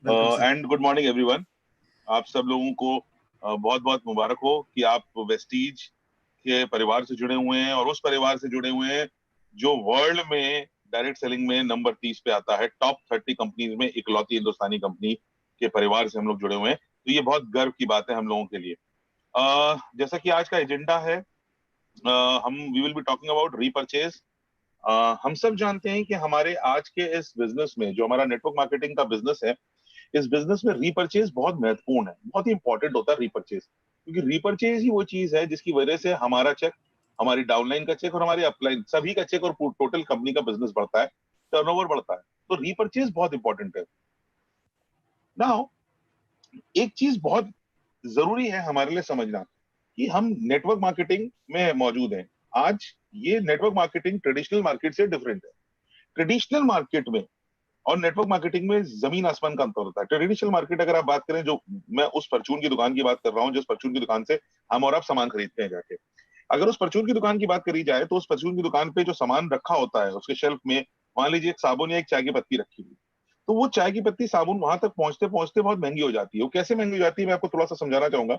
Welcome sir. And good morning everyone. आप सब लोगों को बहुत बहुत मुबारक हो कि आप वेस्टीज के परिवार से जुड़े हुए हैं और उस परिवार से जुड़े हुए हैं जो वर्ल्ड में डायरेक्ट सेलिंग में नंबर 30 पे आता है। टॉप 30 कंपनीज में इकलौती हिंदुस्तानी कंपनी के परिवार से हम लोग जुड़े हुए हैं, तो ये बहुत गर्व की बात है हम लोगों के लिए। जैसा कि आज का एजेंडा है, हम we will be talking about repurchase. हम सब जानते हैं कि हमारे आज के इस बिजनेस में, जो हमारा नेटवर्क मार्केटिंग का बिजनेस है, इस बिजनेस में रीपरचेज बहुत महत्वपूर्ण है, बहुत ही इंपॉर्टेंट होता है रीपरचेज। क्योंकि रीपरचेज ही वो चीज है जिसकी वजह से हमारा चेक, हमारी डाउनलाइन का चेक और हमारी अपलाइन सभी का चेक और टोटल कंपनी का बिजनेस बढ़ता है, टर्नओवर बढ़ता है। तो रीपरचेज बहुत इंपॉर्टेंट है। नाउ एक चीज बहुत जरूरी है हमारे लिए समझना कि हम नेटवर्क मार्केटिंग में मौजूद हैं। आज ये नेटवर्क मार्केटिंग ट्रेडिशनल मार्केट से डिफरेंट है। ट्रेडिशनल मार्केट में और नेटवर्क मार्केटिंग में जमीन आसमान का अंतर होता है। ट्रेडिशनल मार्केट अगर आप बात करें, जो मैं उस परचून की दुकान की बात कर रहा हूँ, जिस परचून की दुकान से हम और आप सामान खरीदते हैं जाके, अगर उस परचून की दुकान की बात करी जाए तो उस परचून की दुकान पे जो सामान रखा होता है उसके शेल्फ में, मान लीजिए एक साबुन या एक चाय की पत्ती रखी हुई, तो वो चाय की पत्ती साबुन वहां तक पहुंचते पहुंचते बहुत महंगी हो जाती है। वो कैसे महंगी हो जाती है, मैं आपको थोड़ा सा समझाना चाहूंगा।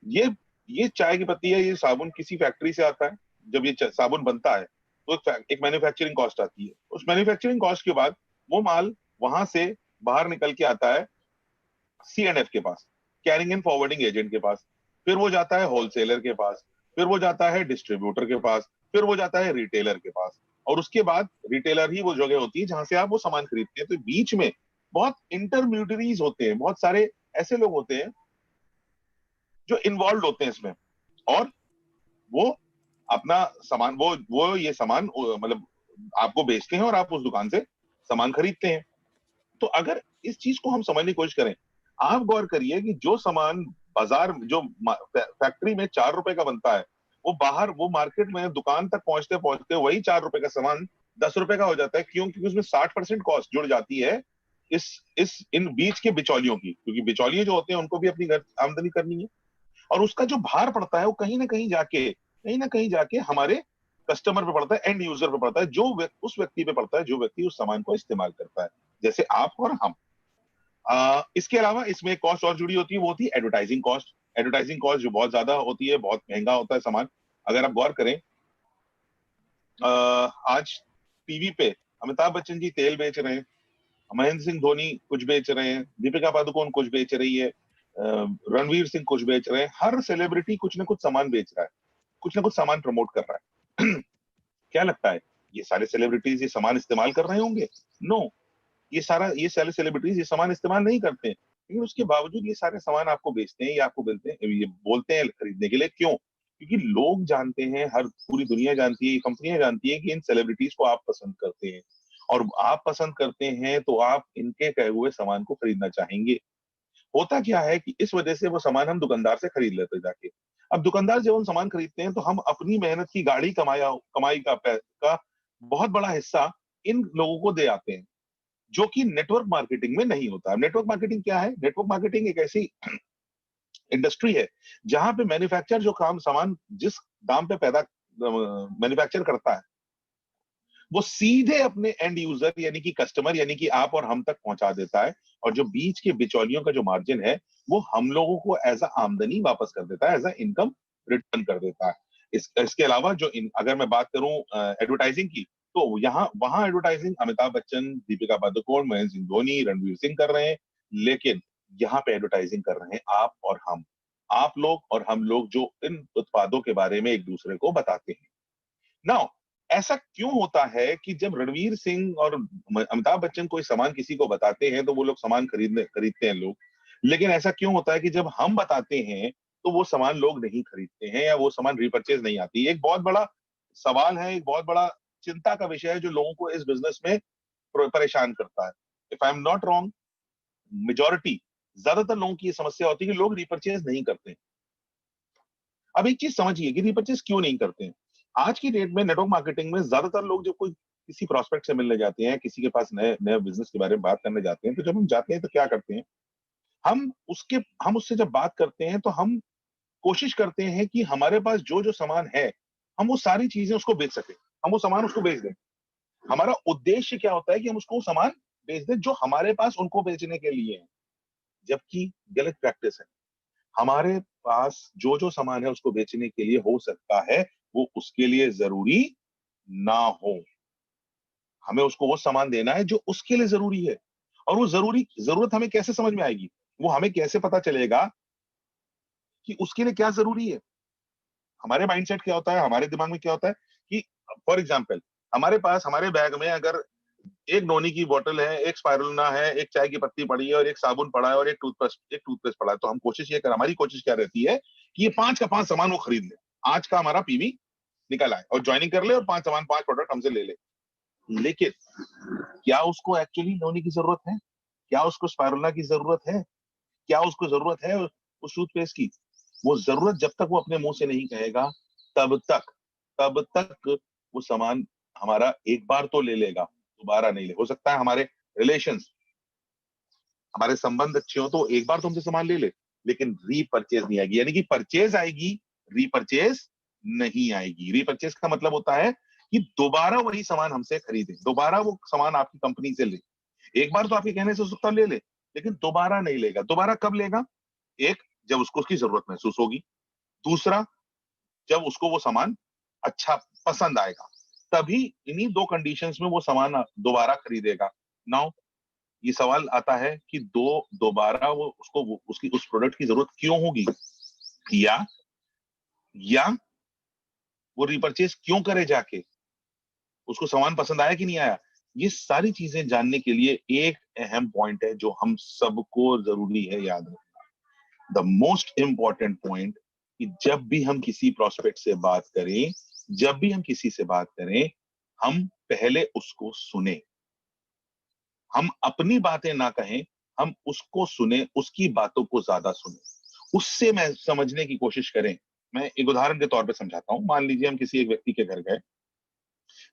ये ये चाय की पत्ती है, ये साबुन किसी फैक्ट्री से आता है। जब ये साबुन बनता है तो एक मैन्युफैक्चरिंग कॉस्ट आती है। उस मैन्युफैक्चरिंग कॉस्ट के बाद वो माल वहां से बाहर निकल के आता है C&F के पास, कैरिंग एंड फॉरवर्डिंग एजेंट के पास। फिर वो जाता है होलसेलर के पास, फिर वो जाता है डिस्ट्रीब्यूटर के पास, फिर वो जाता है रिटेलर के पास, और उसके बाद रिटेलर ही वो जगह होती है जहां से आप वो सामान खरीदते हैं। तो बीच में बहुत इंटरमीडियरीज होते हैं, बहुत सारे ऐसे लोग होते हैं जो इन्वॉल्व होते हैं इसमें, और वो अपना सामान, वो ये सामान मतलब आपको बेचते हैं और आप उस दुकान से सामान खरीदते हैं। तो अगर इस चीज को हम समझने की कोशिश करें, आप गौर करिए कि जो सामान बाजार में, जो फैक्ट्री में 4 रुपए का बनता है, वो बाहर, वो मार्केट में दुकान तक पहुंचते पहुंचते वही 4 रुपए का सामान 10 रुपए का हो जाता है। क्यों? क्योंकि उसमें 60% कॉस्ट जुड़ जाती है इस इन बीच के बिचौलियों की, क्योंकि बिचौलिए जो होते हैं उनको भी अपनी आमदनी करनी है। और उसका जो भार पड़ता है वो कहीं ना कहीं जाके हमारे कस्टमर पे पड़ता है, एंड यूजर पे पड़ता है, उस व्यक्ति पे पड़ता है जो व्यक्ति उस सामान को इस्तेमाल करता है, जैसे आप और हम। इसके अलावा इसमें एक कॉस्ट और जुड़ी होती है, वो होती है एडवर्टाइजिंग कॉस्ट। एडवर्टाइजिंग कॉस्ट जो बहुत ज्यादा होती है, बहुत महंगा होता है सामान। अगर आप गौर करें, आज टीवी पे अमिताभ बच्चन जी तेल बेच रहे हैं, महेंद्र सिंह धोनी कुछ बेच रहे हैं, दीपिका पादुकोण कुछ बेच रही है, रणवीर सिंह कुछ बेच रहे हैं। हर सेलिब्रिटी कुछ ना कुछ सामान बेच रहा है, कुछ ना कुछ सामान प्रमोट कर रहा है। क्या लगता है, ये सारे सेलिब्रिटीज ये सामान इस्तेमाल कर रहे होंगे? नो, ये सारे सेलिब्रिटीज ये सामान इस्तेमाल नहीं करते हैं, लेकिन उसके बावजूद ये सारे सामान आपको बेचते हैं, ये आपको बोलते हैं, ये बोलते हैं खरीदने के लिए। क्यों? क्योंकि लोग जानते हैं, हर पूरी दुनिया जानती है, कंपनियां जानती है कि इन सेलिब्रिटीज को आप पसंद करते हैं, और आप पसंद करते हैं तो आप इनके कहे हुए सामान को खरीदना चाहेंगे। होता क्या है कि इस वजह से वो सामान हम दुकानदार से खरीद लेते जाके। अब दुकानदार जब हम सामान खरीदते हैं तो हम अपनी मेहनत की गाड़ी कमाई का बहुत बड़ा हिस्सा इन लोगों को दे आते हैं, जो कि नेटवर्क मार्केटिंग में नहीं होता है। नेटवर्क मार्केटिंग क्या है? नेटवर्क मार्केटिंग एक ऐसी इंडस्ट्री है जहां पे मैन्युफैक्चर जो काम सामान जिस दाम पे पैदा मैन्युफैक्चर करता है, वो सीधे अपने एंड यूजर यानी कि कस्टमर यानी कि आप और हम तक पहुंचा देता है। और जो बीच के बिचौलियों का जो मार्जिन है, वो हम लोगों को एज अ आमदनी वापस कर देता है, एज अ इनकम रिटर्न कर देता है। इसके अलावा अगर मैं बात करूं एडवर्टाइजिंग की, तो यहाँ वहां एडवर्टाइजिंग अमिताभ बच्चन, दीपिका पादुकोण, महेंद्र सिंह धोनी, रणवीर सिंह कर रहे हैं। लेकिन यहाँ पे एडवर्टाइजिंग कर रहे हैं आप और हम, आप लोग और हम लोग, जो इन उत्पादों के बारे में एक दूसरे को बताते हैं। नाउ, ऐसा क्यों होता है कि जब रणवीर सिंह और अमिताभ बच्चन कोई सामान किसी को बताते हैं तो वो लोग सामान खरीदते हैं लोग, लेकिन ऐसा क्यों होता है कि जब हम बताते हैं तो वो सामान लोग नहीं खरीदते हैं, या वो सामान रिपर्चेज नहीं आती? एक बहुत बड़ा सवाल है, एक बहुत बड़ा चिंता का विषय है जो लोगों को इस बिजनेस में परेशान करता है। If I am not wrong, majority, ज्यादातर लोगों की ये समस्या होती है कि लोग रिपर्चेज नहीं करते। अब एक चीज समझिए कि रिपर्चेज क्यों नहीं करते हैं। आज की डेट में नेटवर्क मार्केटिंग में ज्यादातर लोग जब कोई किसी प्रोस्पेक्ट से मिलने जाते हैं, किसी के पास नए नए बिजनेस के बारे में बात करने जाते हैं, तो जब हम जाते हैं तो क्या करते हैं, हम उससे जब बात करते हैं तो हम कोशिश करते हैं कि हमारे पास जो जो सामान है, हम वो सारी चीजें उसको बेच सके, हम वो सामान उसको बेच दें। हमारा उद्देश्य क्या होता है कि हम उसको सामान बेच दें जो हमारे पास उनको बेचने के लिए है, जबकि गलत प्रैक्टिस है। हमारे पास जो जो सामान है उसको बेचने के लिए हो सकता है वो उसके लिए जरूरी ना हो। हमें उसको वो सामान देना है जो उसके लिए जरूरी है। और वो जरूरत हमें कैसे समझ में आएगी? वो हमें कैसे पता चलेगा कि उसके लिए क्या जरूरी है? हमारे माइंडसेट क्या होता है, हमारे दिमाग में क्या होता है कि फॉर एग्जाम्पल हमारे पास हमारे बैग में अगर एक नोनी की बोतल है, एक स्पाइरुलिना है, एक चाय की पत्ती पड़ी है और एक साबुन पड़ा है और एक टूथपेस्ट पड़ा है, तो हम हमारी कोशिश क्या रहती है कि ये 5 का 5 सामान वो खरीद ले। आज का हमारा पीवी निकल आए और ज्वाइनिंग कर ले और 5 प्रोडक्ट हमसे ले ले। लेकिन क्या उसको एक्चुअली नोनी की जरूरत है? क्या उसको स्पाइरुलिना की जरूरत है? क्या उसको जरूरत है उस टूथपेस्ट की? वो जरूरत जब तक वो अपने मुंह से नहीं कहेगा, तब तक तब तक वो सामान हमारा एक बार तो ले लेगा, दोबारा नहीं ले। हो सकता है हमारे रिलेशंस, हमारे संबंध अच्छे हो तो एक बार तो हमसे सामान ले ले, लेकिन रीपरचेज नहीं आएगी। यानी कि परचेज आएगी, रीपरचेज नहीं आएगी। रीपरचेज का मतलब होता है कि दोबारा वही सामान हमसे खरीदे, दोबारा वो सामान आपकी कंपनी से ले। एक बार तो आपके कहने से हो सकता है ले ले, लेकिन दोबारा नहीं लेगा। दोबारा कब लेगा? एक, जब उसको उसकी जरूरत महसूस होगी। दूसरा, जब उसको वो सामान अच्छा पसंद आएगा, तभी इन्हीं दो कंडीशंस में वो सामान दोबारा खरीदेगा। नाउ ये सवाल आता है कि दोबारा उसकी उस प्रोडक्ट की जरूरत क्यों होगी, या या वो रिपर्चेज क्यों करे जाके, उसको सामान पसंद आया कि नहीं आया। ये सारी चीजें जानने के लिए एक अहम पॉइंट है जो हम सबको जरूरी है याद रखना। द मोस्ट इंपॉर्टेंट पॉइंट कि जब भी हम किसी प्रोस्पेक्ट से बात करें, जब भी हम किसी से बात करें, हम पहले उसको सुने। हम अपनी बातें ना कहें, हम उसको सुने, उसकी बातों को ज्यादा सुने, उससे मैं समझने की कोशिश करें। मैं एक उदाहरण के तौर पे समझाता हूं। मान लीजिए हम किसी एक व्यक्ति के घर गए,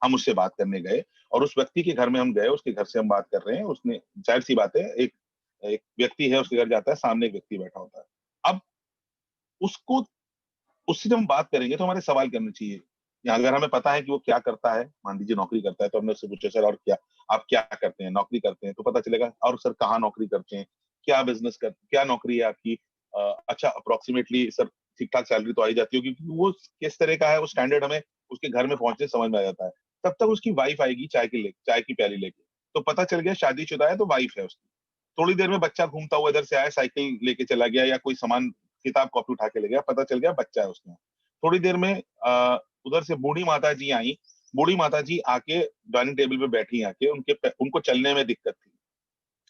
हम उससे बात करने गए और उस व्यक्ति के घर में हम गए, उसके घर से हम बात कर रहे हैं। उसने, जाहिर सी बात है, एक एक व्यक्ति है, उसके घर जाता है, सामने एक व्यक्ति बैठा होता है। अब उसको उससे जब हम बात करेंगे तो हमारे सवाल करने चाहिए। या अगर हमें पता है कि वो क्या करता है, मान लीजिए नौकरी करता है, तो हमने उससे पूछा सर और क्या आप क्या करते हैं? नौकरी करते हैं, तो पता चलेगा। और सर कहाँ नौकरी करते हैं? क्या नौकरी है आपकी? अच्छा अप्रोक्सीमेटली सर ठीक ठाक सैलरी तो आ ही जाती होगी, क्योंकि वो किस तरह का है वो स्टैंडर्ड हमें उसके घर में पहुंचने से समझ में आ जाता है। तब तक उसकी वाइफ आएगी चाय की प्याली लेके, तो पता चल गया शादीशुदा है, तो वाइफ है उसकी। थोड़ी देर में बच्चा घूमता हुआ इधर से आया, साइकिल लेके चला गया या कोई सामान, किताब कॉपी उठा के ले गया, पता चल गया बच्चा है उसमें। थोड़ी देर में उधर से बूढ़ी माता जी आई। बूढ़ी माता जी आके डाइनिंग टेबल पे बैठी, आके उनको चलने में दिक्कत थी।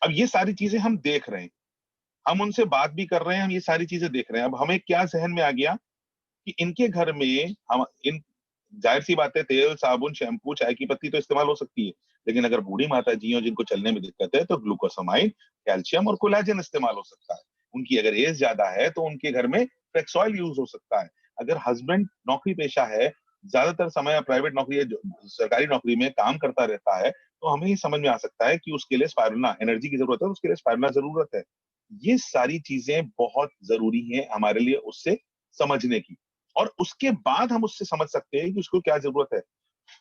अब ये सारी चीजें हम देख रहे हैं, हम उनसे बात भी कर रहे हैं, हम ये सारी चीजें देख रहे हैं। अब हमें क्या जहन में आ गया कि इनके घर में हम इन जाहिर सी बात है तेल, साबुन, शैम्पू, चाय की पत्ती तो इस्तेमाल हो सकती है, लेकिन अगर बूढ़ी माता जी हो जिनको चलने में दिक्कत है, तो ग्लूकोसामाइन, कैल्शियम और कोलेजन इस्तेमाल हो सकता है। उनकी अगर एज ज्यादा है तो उनके घर में फ्लेक्सॉइल यूज हो सकता है। अगर हस्बैंड नौकरी पेशा है, ज्यादातर समय प्राइवेट नौकरी या सरकारी नौकरी में काम करता रहता है, तो हमें ये समझ में आ सकता है कि उसके लिए स्पाइरुलिना एनर्जी की जरूरत है, उसके लिए स्पाइरुलिना जरूरत है। ये सारी चीजें बहुत जरूरी है हमारे लिए उससे समझने की, और उसके बाद हम उससे समझ सकते हैं कि उसको क्या जरूरत है।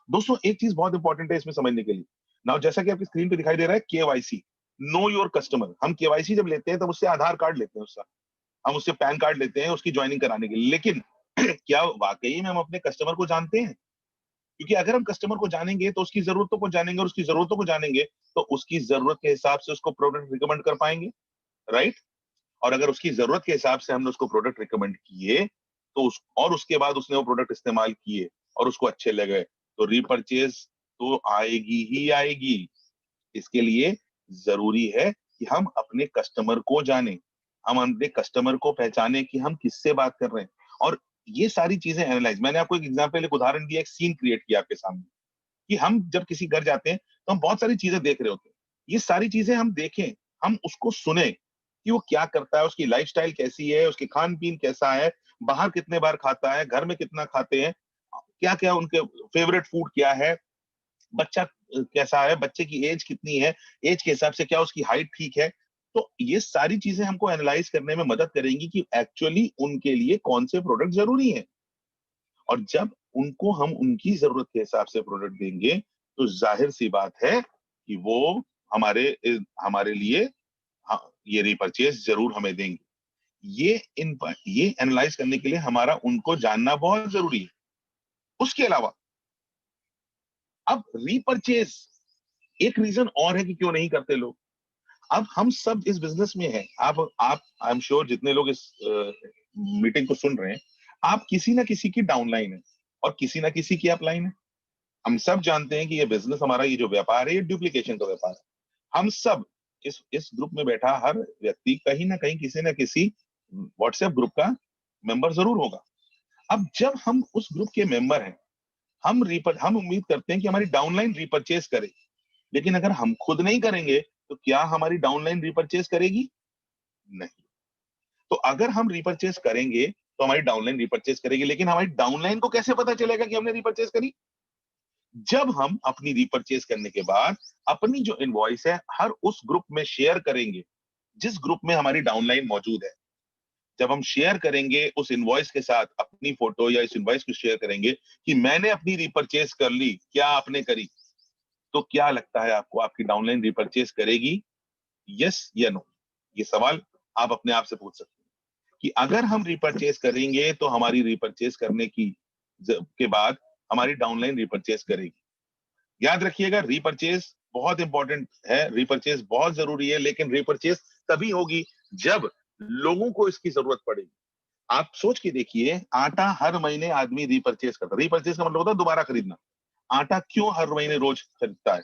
दोस्तों एक चीज बहुत इंपॉर्टेंट है इसमें समझने के लिए। नाउ जैसा कि आपकी स्क्रीन पे दिखाई दे रहा है, केवाईसी, नो योर कस्टमर। हम केवाईसी जब लेते हैं तब उससे आधार कार्ड लेते हैं, उसका हम उससे पैन कार्ड लेते हैं उसकी ज्वाइनिंग कराने के लिए। लेकिन क्या वाकई में हम अपने कस्टमर को जानते हैं? क्योंकि अगर हम कस्टमर को जानेंगे तो उसकी जरूरतों को जानेंगे, और उसकी जरूरतों को जानेंगे तो उसकी जरूरत के हिसाब से उसको प्रोडक्ट रिकमेंड कर पाएंगे, राइट? और अगर उसकी जरूरत के हिसाब से हमने उसको प्रोडक्ट रिकमेंड किए, तो उसके बाद उसने वो प्रोडक्ट इस्तेमाल किए और उसको अच्छे लगे, तो रीपरचेज तो आएगी ही आएगी। इसके लिए जरूरी है कि हम अपने कस्टमर को जाने, हम अपने कस्टमर को पहचाने कि हम किससे बात कर रहे हैं। और ये सारी चीजें एनालाइज, मैंने आपको एक एग्जांपल, एक उदाहरण दिया, एक सीन क्रिएट किया आपके सामने कि हम जब किसी घर जाते हैं तो हम बहुत सारी चीजें देख रहे होते हैं। ये सारी चीजें हम देखें, हम उसको सुने कि वो क्या करता है, उसकी लाइफस्टाइल कैसी है, उसके खान पीन कैसा है, बाहर कितने बार खाता है, घर में कितना खाते हैं, क्या क्या उनके फेवरेट फूड क्या है, बच्चा कैसा है, बच्चे की एज कितनी है, एज के हिसाब से क्या उसकी हाइट ठीक है। तो ये सारी चीजें हमको एनालाइज करने में मदद करेंगी कि एक्चुअली उनके लिए कौन से प्रोडक्ट जरूरी है। और जब हम उनकी जरूरत के हिसाब से प्रोडक्ट देंगे, तो जाहिर सी बात है कि वो हमारे हमारे लिए ये रीपर्चेज जरूर हमें देंगे। ये एनालाइज करने के लिए हमारा उनको जानना बहुत जरूरी है। उसके अलावा अब रीपर्चेज एक रीजन और है कि क्यों नहीं करते लोग। अब हम सब इस बिजनेस में हैं। आप आई एम श्योर जितने लोग इस मीटिंग को सुन रहे हैं, आप किसी ना किसी की डाउनलाइन है और किसी ना किसी की अपलाइन है। हम सब जानते हैं कि ये बिजनेस हमारा, ये जो व्यापार है, ये डुप्लीकेशन का व्यापार है। हम सब इस ग्रुप में बैठा हर व्यक्ति कहीं ना कहीं किसी ना किसी व्हाट्सएप ग्रुप का मेंबर जरूर होगा। अब जब हम उस ग्रुप के मेंबर हैं, हम उम्मीद करते हैं कि हमारी डाउनलाइन रीपरचेज करे। लेकिन अगर हम खुद नहीं करेंगे तो क्या हमारी डाउनलाइन रीपरचेज करेगी? नहीं। तो अगर हम रीपरचेज करेंगे तो हमारी डाउनलाइन रीपरचेज करेगी। लेकिन हमारी डाउनलाइन को कैसे पता चलेगा कि हमने रीपरचेज करी? जब हम अपनी रीपरचेज करने के बाद अपनी जो इनवॉइस है हर उस ग्रुप में शेयर करेंगे जिस ग्रुप में हमारी डाउनलाइन मौजूद है। जब हम शेयर करेंगे उस इनवॉइस के साथ अपनी फोटो या इस इनवॉइस को शेयर करेंगे कि मैंने अपनी रीपरचेज कर ली, क्या आपने करी? तो क्या लगता है आपको, आपकी डाउनलाइन रीपरचेज करेगी? यस या नो? ये सवाल आप अपने आप से पूछ सकते हैं कि अगर हम रीपरचेज करेंगे तो हमारी रीपरचेज करने के बाद हमारी डाउनलाइन रीपरचेज करेगी। याद रखिएगा, रीपरचेज बहुत इंपॉर्टेंट है, रीपरचेज बहुत जरूरी है, लेकिन रीपरचेज तभी होगी जब लोगों को इसकी जरूरत पड़ेगी। आप सोच के देखिए, आटा हर महीने आदमी रीपरचेज करता है। रीपरचेज का मतलब होता है दोबारा खरीदना। आटा क्यों हर महीने रोज खरीदता है?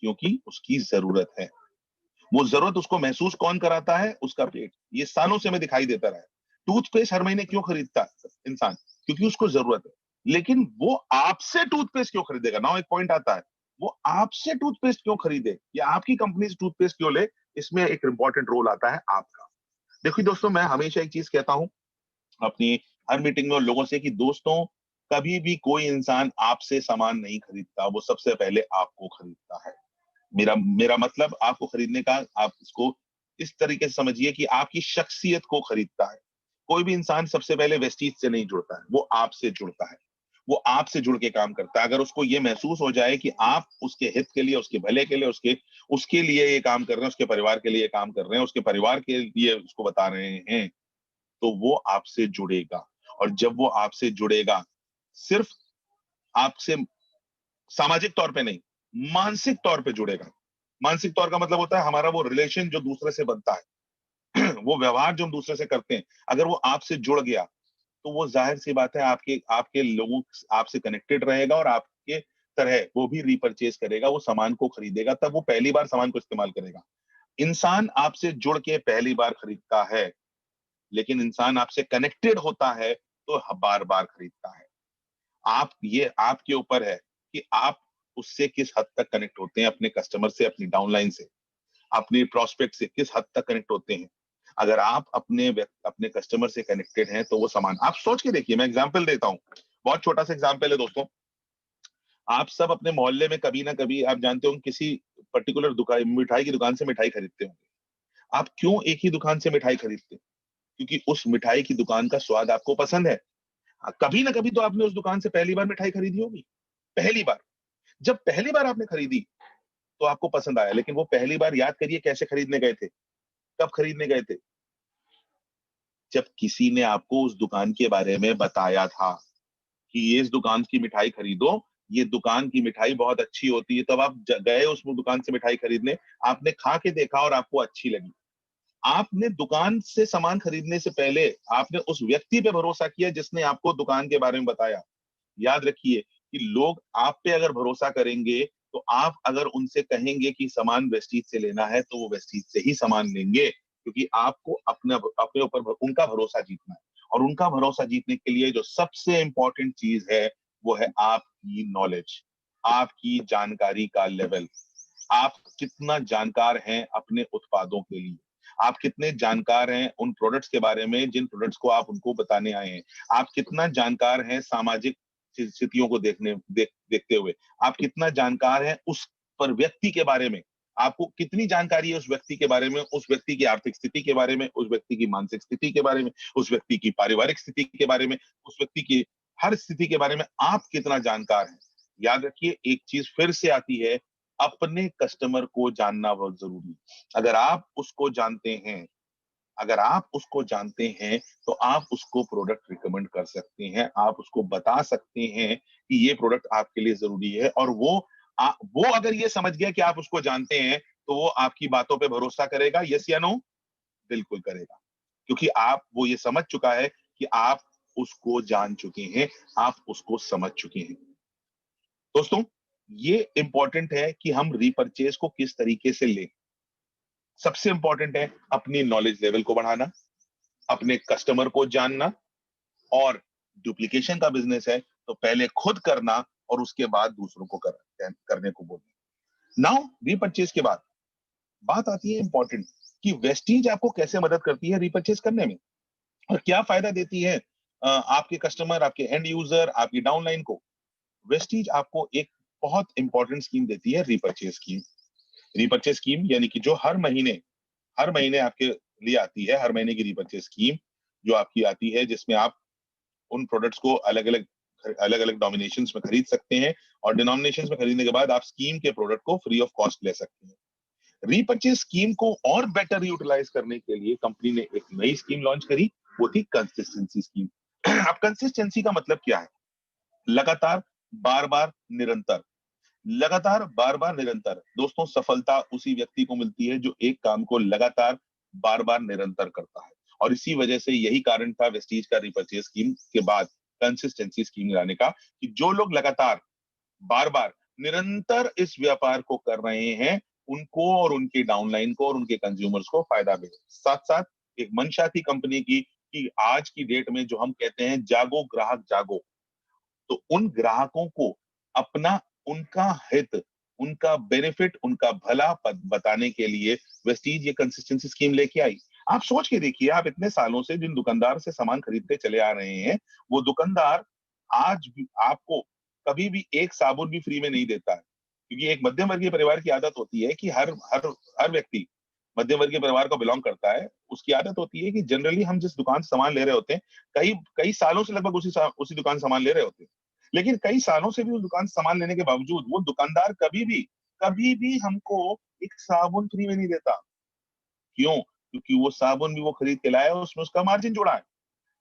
क्योंकि उसकी जरूरत है। वो जरूरत उसको महसूस कौन कराता है? उसका पेट। ये सालों से हमें दिखाई देता रहा है। टूथपेस्ट हर महीने क्यों खरीदता है इंसान? क्योंकि उसको जरूरत है। लेकिन वो आपसे टूथपेस्ट क्यों खरीदेगा? नाउ एक पॉइंट आता है, वो आपसे टूथपेस्ट क्यों खरीदे या आपकी कंपनी से टूथपेस्ट क्यों ले? इसमें एक इंपॉर्टेंट रोल आता है आपका। देखिए दोस्तों, मैं हमेशा एक चीज कहता हूं अपनी हर मीटिंग में उन लोगों से कि दोस्तों, कभी भी कोई इंसान आपसे सामान नहीं खरीदता, वो सबसे पहले आपको खरीदता है। मेरा मेरा मतलब आपको खरीदने का, आप इसको इस तरीके से समझिए कि आपकी शख्सियत को खरीदता है। कोई भी इंसान सबसे पहले वेस्टीज से नहीं जुड़ता है, वो आपसे जुड़ता है। वो आपसे जुड़ के काम करता है। अगर उसको ये महसूस हो जाए कि आप उसके हित के लिए, उसके भले के लिए, उसके उसके लिए ये काम कर रहे हैं, उसके परिवार के लिए ये काम कर रहे हैं, उसके परिवार के लिए उसको बता रहे हैं, तो वो आपसे जुड़ेगा। और जब वो आपसे जुड़ेगा, सिर्फ आपसे सामाजिक तौर पे नहीं, मानसिक तौर पे जुड़ेगा। मानसिक तौर का मतलब होता है हमारा वो रिलेशन जो दूसरे से बनता है, वो व्यवहार जो हम दूसरे से करते हैं, अगर वो आपसे जुड़ गया, तो वो जाहिर सी बात है आपके आपके लोगों आपसे कनेक्टेड रहेगा और आपके तरह वो भी रीपरचेज करेगा, वो सामान को खरीदेगा, तब वो पहली बार सामान को इस्तेमाल करेगा। इंसान आपसे जुड़ के पहली बार खरीदता है, लेकिन इंसान आपसे कनेक्टेड होता है तो बार बार खरीदता है। आप ये आपके ऊपर है कि आप उससे किस हद तक कनेक्ट होते हैं, अपने कस्टमर से, अपनी डाउनलाइन से, अपनी प्रोस्पेक्ट से किस हद तक कनेक्ट होते हैं। अगर आप अपने कस्टमर से कनेक्टेड हैं तो वो सामान आप सोच के देखिए। मैं एग्जांपल देता हूँ, बहुत छोटा सा एग्जांपल है दोस्तों। आप सब अपने मोहल्ले में कभी ना कभी, आप जानते हो, किसी पर्टिकुलर दुकान, मिठाई की दुकान से मिठाई खरीदते होंगे। आप क्यों एक ही दुकान से मिठाई खरीदते हैं? क्योंकि उस मिठाई की दुकान का स्वाद आपको पसंद है। कभी ना कभी तो आपने उस दुकान से पहली बार मिठाई खरीदी होगी। पहली बार, जब पहली बार आपने खरीदी तो आपको पसंद आया, लेकिन वो पहली बार याद करिए कैसे खरीदने गए थे, कब खरीदने गए थे? जब किसी ने आपको उस दुकान के बारे में बताया था कि ये इस दुकान की मिठाई खरीदो, ये दुकान की मिठाई बहुत अच्छी होती है, तब आप गए उस दुकान से मिठाई खरीदने, आपने खा के देखा और आपको अच्छी लगी। आपने दुकान से सामान खरीदने से पहले आपने उस व्यक्ति पे भरोसा किया जिसने आपको दुकान के बारे में बताया। याद रखिए कि लोग आप पे अगर भरोसा करेंगे, तो आप अगर उनसे कहेंगे कि सामान वेस्टीज से लेना है, तो वो वेस्टीज से ही सामान लेंगे, क्योंकि आपको अपने ऊपर उनका भरोसा जीतना है। और उनका भरोसा जीतने के लिए जो सबसे इंपॉर्टेंट चीज है, वो है आपकी नॉलेज, आपकी जानकारी का लेवल। आप कितना जानकार हैं अपने उत्पादों के लिए, आप कितने जानकार हैं उन प्रोडक्ट्स के बारे में जिन प्रोडक्ट्स को आप उनको बताने आए हैं, आप कितना जानकार हैं सामाजिक स्थितियों को देखते हुए, आप कितना जानकार हैं उस पर व्यक्ति के बारे में, आपको कितनी जानकारी है उस व्यक्ति के बारे में, उस व्यक्ति की आर्थिक स्थिति के बारे में, उस व्यक्ति की मानसिक स्थिति के बारे में, उस व्यक्ति की पारिवारिक स्थिति के बारे में, उस व्यक्ति की हर स्थिति के बारे में आप कितना जानकार हैं। याद रखिए, एक चीज फिर से आती है, अपने कस्टमर को जानना बहुत जरूरी है। अगर आप उसको जानते हैं, अगर आप उसको जानते हैं, तो आप उसको प्रोडक्ट रिकमेंड कर सकते हैं, आप उसको बता सकते हैं कि ये प्रोडक्ट आपके लिए जरूरी है, और वो अगर ये समझ गया कि आप उसको जानते हैं, तो वो आपकी बातों पे भरोसा करेगा। यस या नो? बिल्कुल करेगा, क्योंकि वो ये समझ चुका है कि आप उसको जान चुके हैं, आप उसको समझ चुके हैं। दोस्तों, ये इंपॉर्टेंट है कि हम रीपरचेज को किस तरीके से लें। सबसे इंपॉर्टेंट है अपनी नॉलेज लेवल को बढ़ाना, अपने कस्टमर को जानना, और डुप्लीकेशन का बिजनेस है तो पहले खुद करना और उसके बाद दूसरों को करने को बोलना। नाउ रीपरचेज के बाद बात आती है इंपॉर्टेंट, कि वेस्टीज आपको कैसे मदद करती है रीपरचेज करने में, और क्या फायदा देती है आपके कस्टमर, आपके एंड यूजर, आपकी डाउनलाइन को। वेस्टीज आपको एक बहुत इंपॉर्टेंट स्कीम देती है, रीपरचेज स्कीम। रीपरचेज स्कीम यानी कि जो हर महीने आपके लिए आती है, हर महीने की रीपरचेज स्कीम जो आपकी आती है, जिसमें आप उन प्रोडक्ट्स को अलग अलग डोमिनेशंस में खरीद सकते हैं, और डिनोमिनेशंस में खरीदने के बाद आप स्कीम के प्रोडक्ट को फ्री ऑफ कॉस्ट ले सकते हैं। रीपरचेज स्कीम को और बेटर यूटिलाइज करने के लिए कंपनी ने एक नई स्कीम लॉन्च करी, वो थी कंसिस्टेंसी स्कीम। अब कंसिस्टेंसी का मतलब क्या है? लगातार, बार बार, निरंतर। लगातार, बार बार, निरंतर। दोस्तों, सफलता उसी व्यक्ति को मिलती है जो एक काम को लगातार, बार बार, निरंतर करता है। और इसी वजह से यही कारण था वेस्टीज का रीपरचेज स्कीम के बाद कंसिस्टेंसी स्कीम लाने का, कि जो लोग लगातार, बार बार, निरंतर इस व्यापार को कर रहे हैं, उनको और उनके डाउनलाइन को और उनके कंज्यूमर्स को फायदा मिले। साथ साथ एक मंशा थी कंपनी की, कि आज की डेट में जो हम कहते हैं जागो ग्राहक जागो, तो उन ग्राहकों को अपना, उनका हित, उनका बेनिफिट, उनका भला बताने के लिए वेस्टीज ये कंसिस्टेंसी स्कीम लेके आई। आप सोच के देखिए, आप इतने सालों से जिन दुकानदार से सामान खरीदते चले आ रहे हैं, वो दुकानदार आज भी आपको कभी भी एक साबुन भी फ्री में नहीं देता है, क्योंकि एक मध्यम वर्गीय परिवार की आदत होती है कि हर हर हर व्यक्ति मध्यम वर्गीय परिवार को बिलोंग करता है, उसकी आदत होती है कि जनरली हम जिस दुकान से सामान ले रहे होते हैं, कई कई सालों से लगभग उसी दुकान से सामान ले रहे होते हैं, लेकिन कई सालों से भी उस दुकान से सामान लेने के बावजूद वो दुकानदार कभी भी हमको एक साबुन फ्री में नहीं देता। क्यों? क्योंकि वो साबुन भी वो खरीद के लाया है, उसमें उसका मार्जिन जुड़ा है।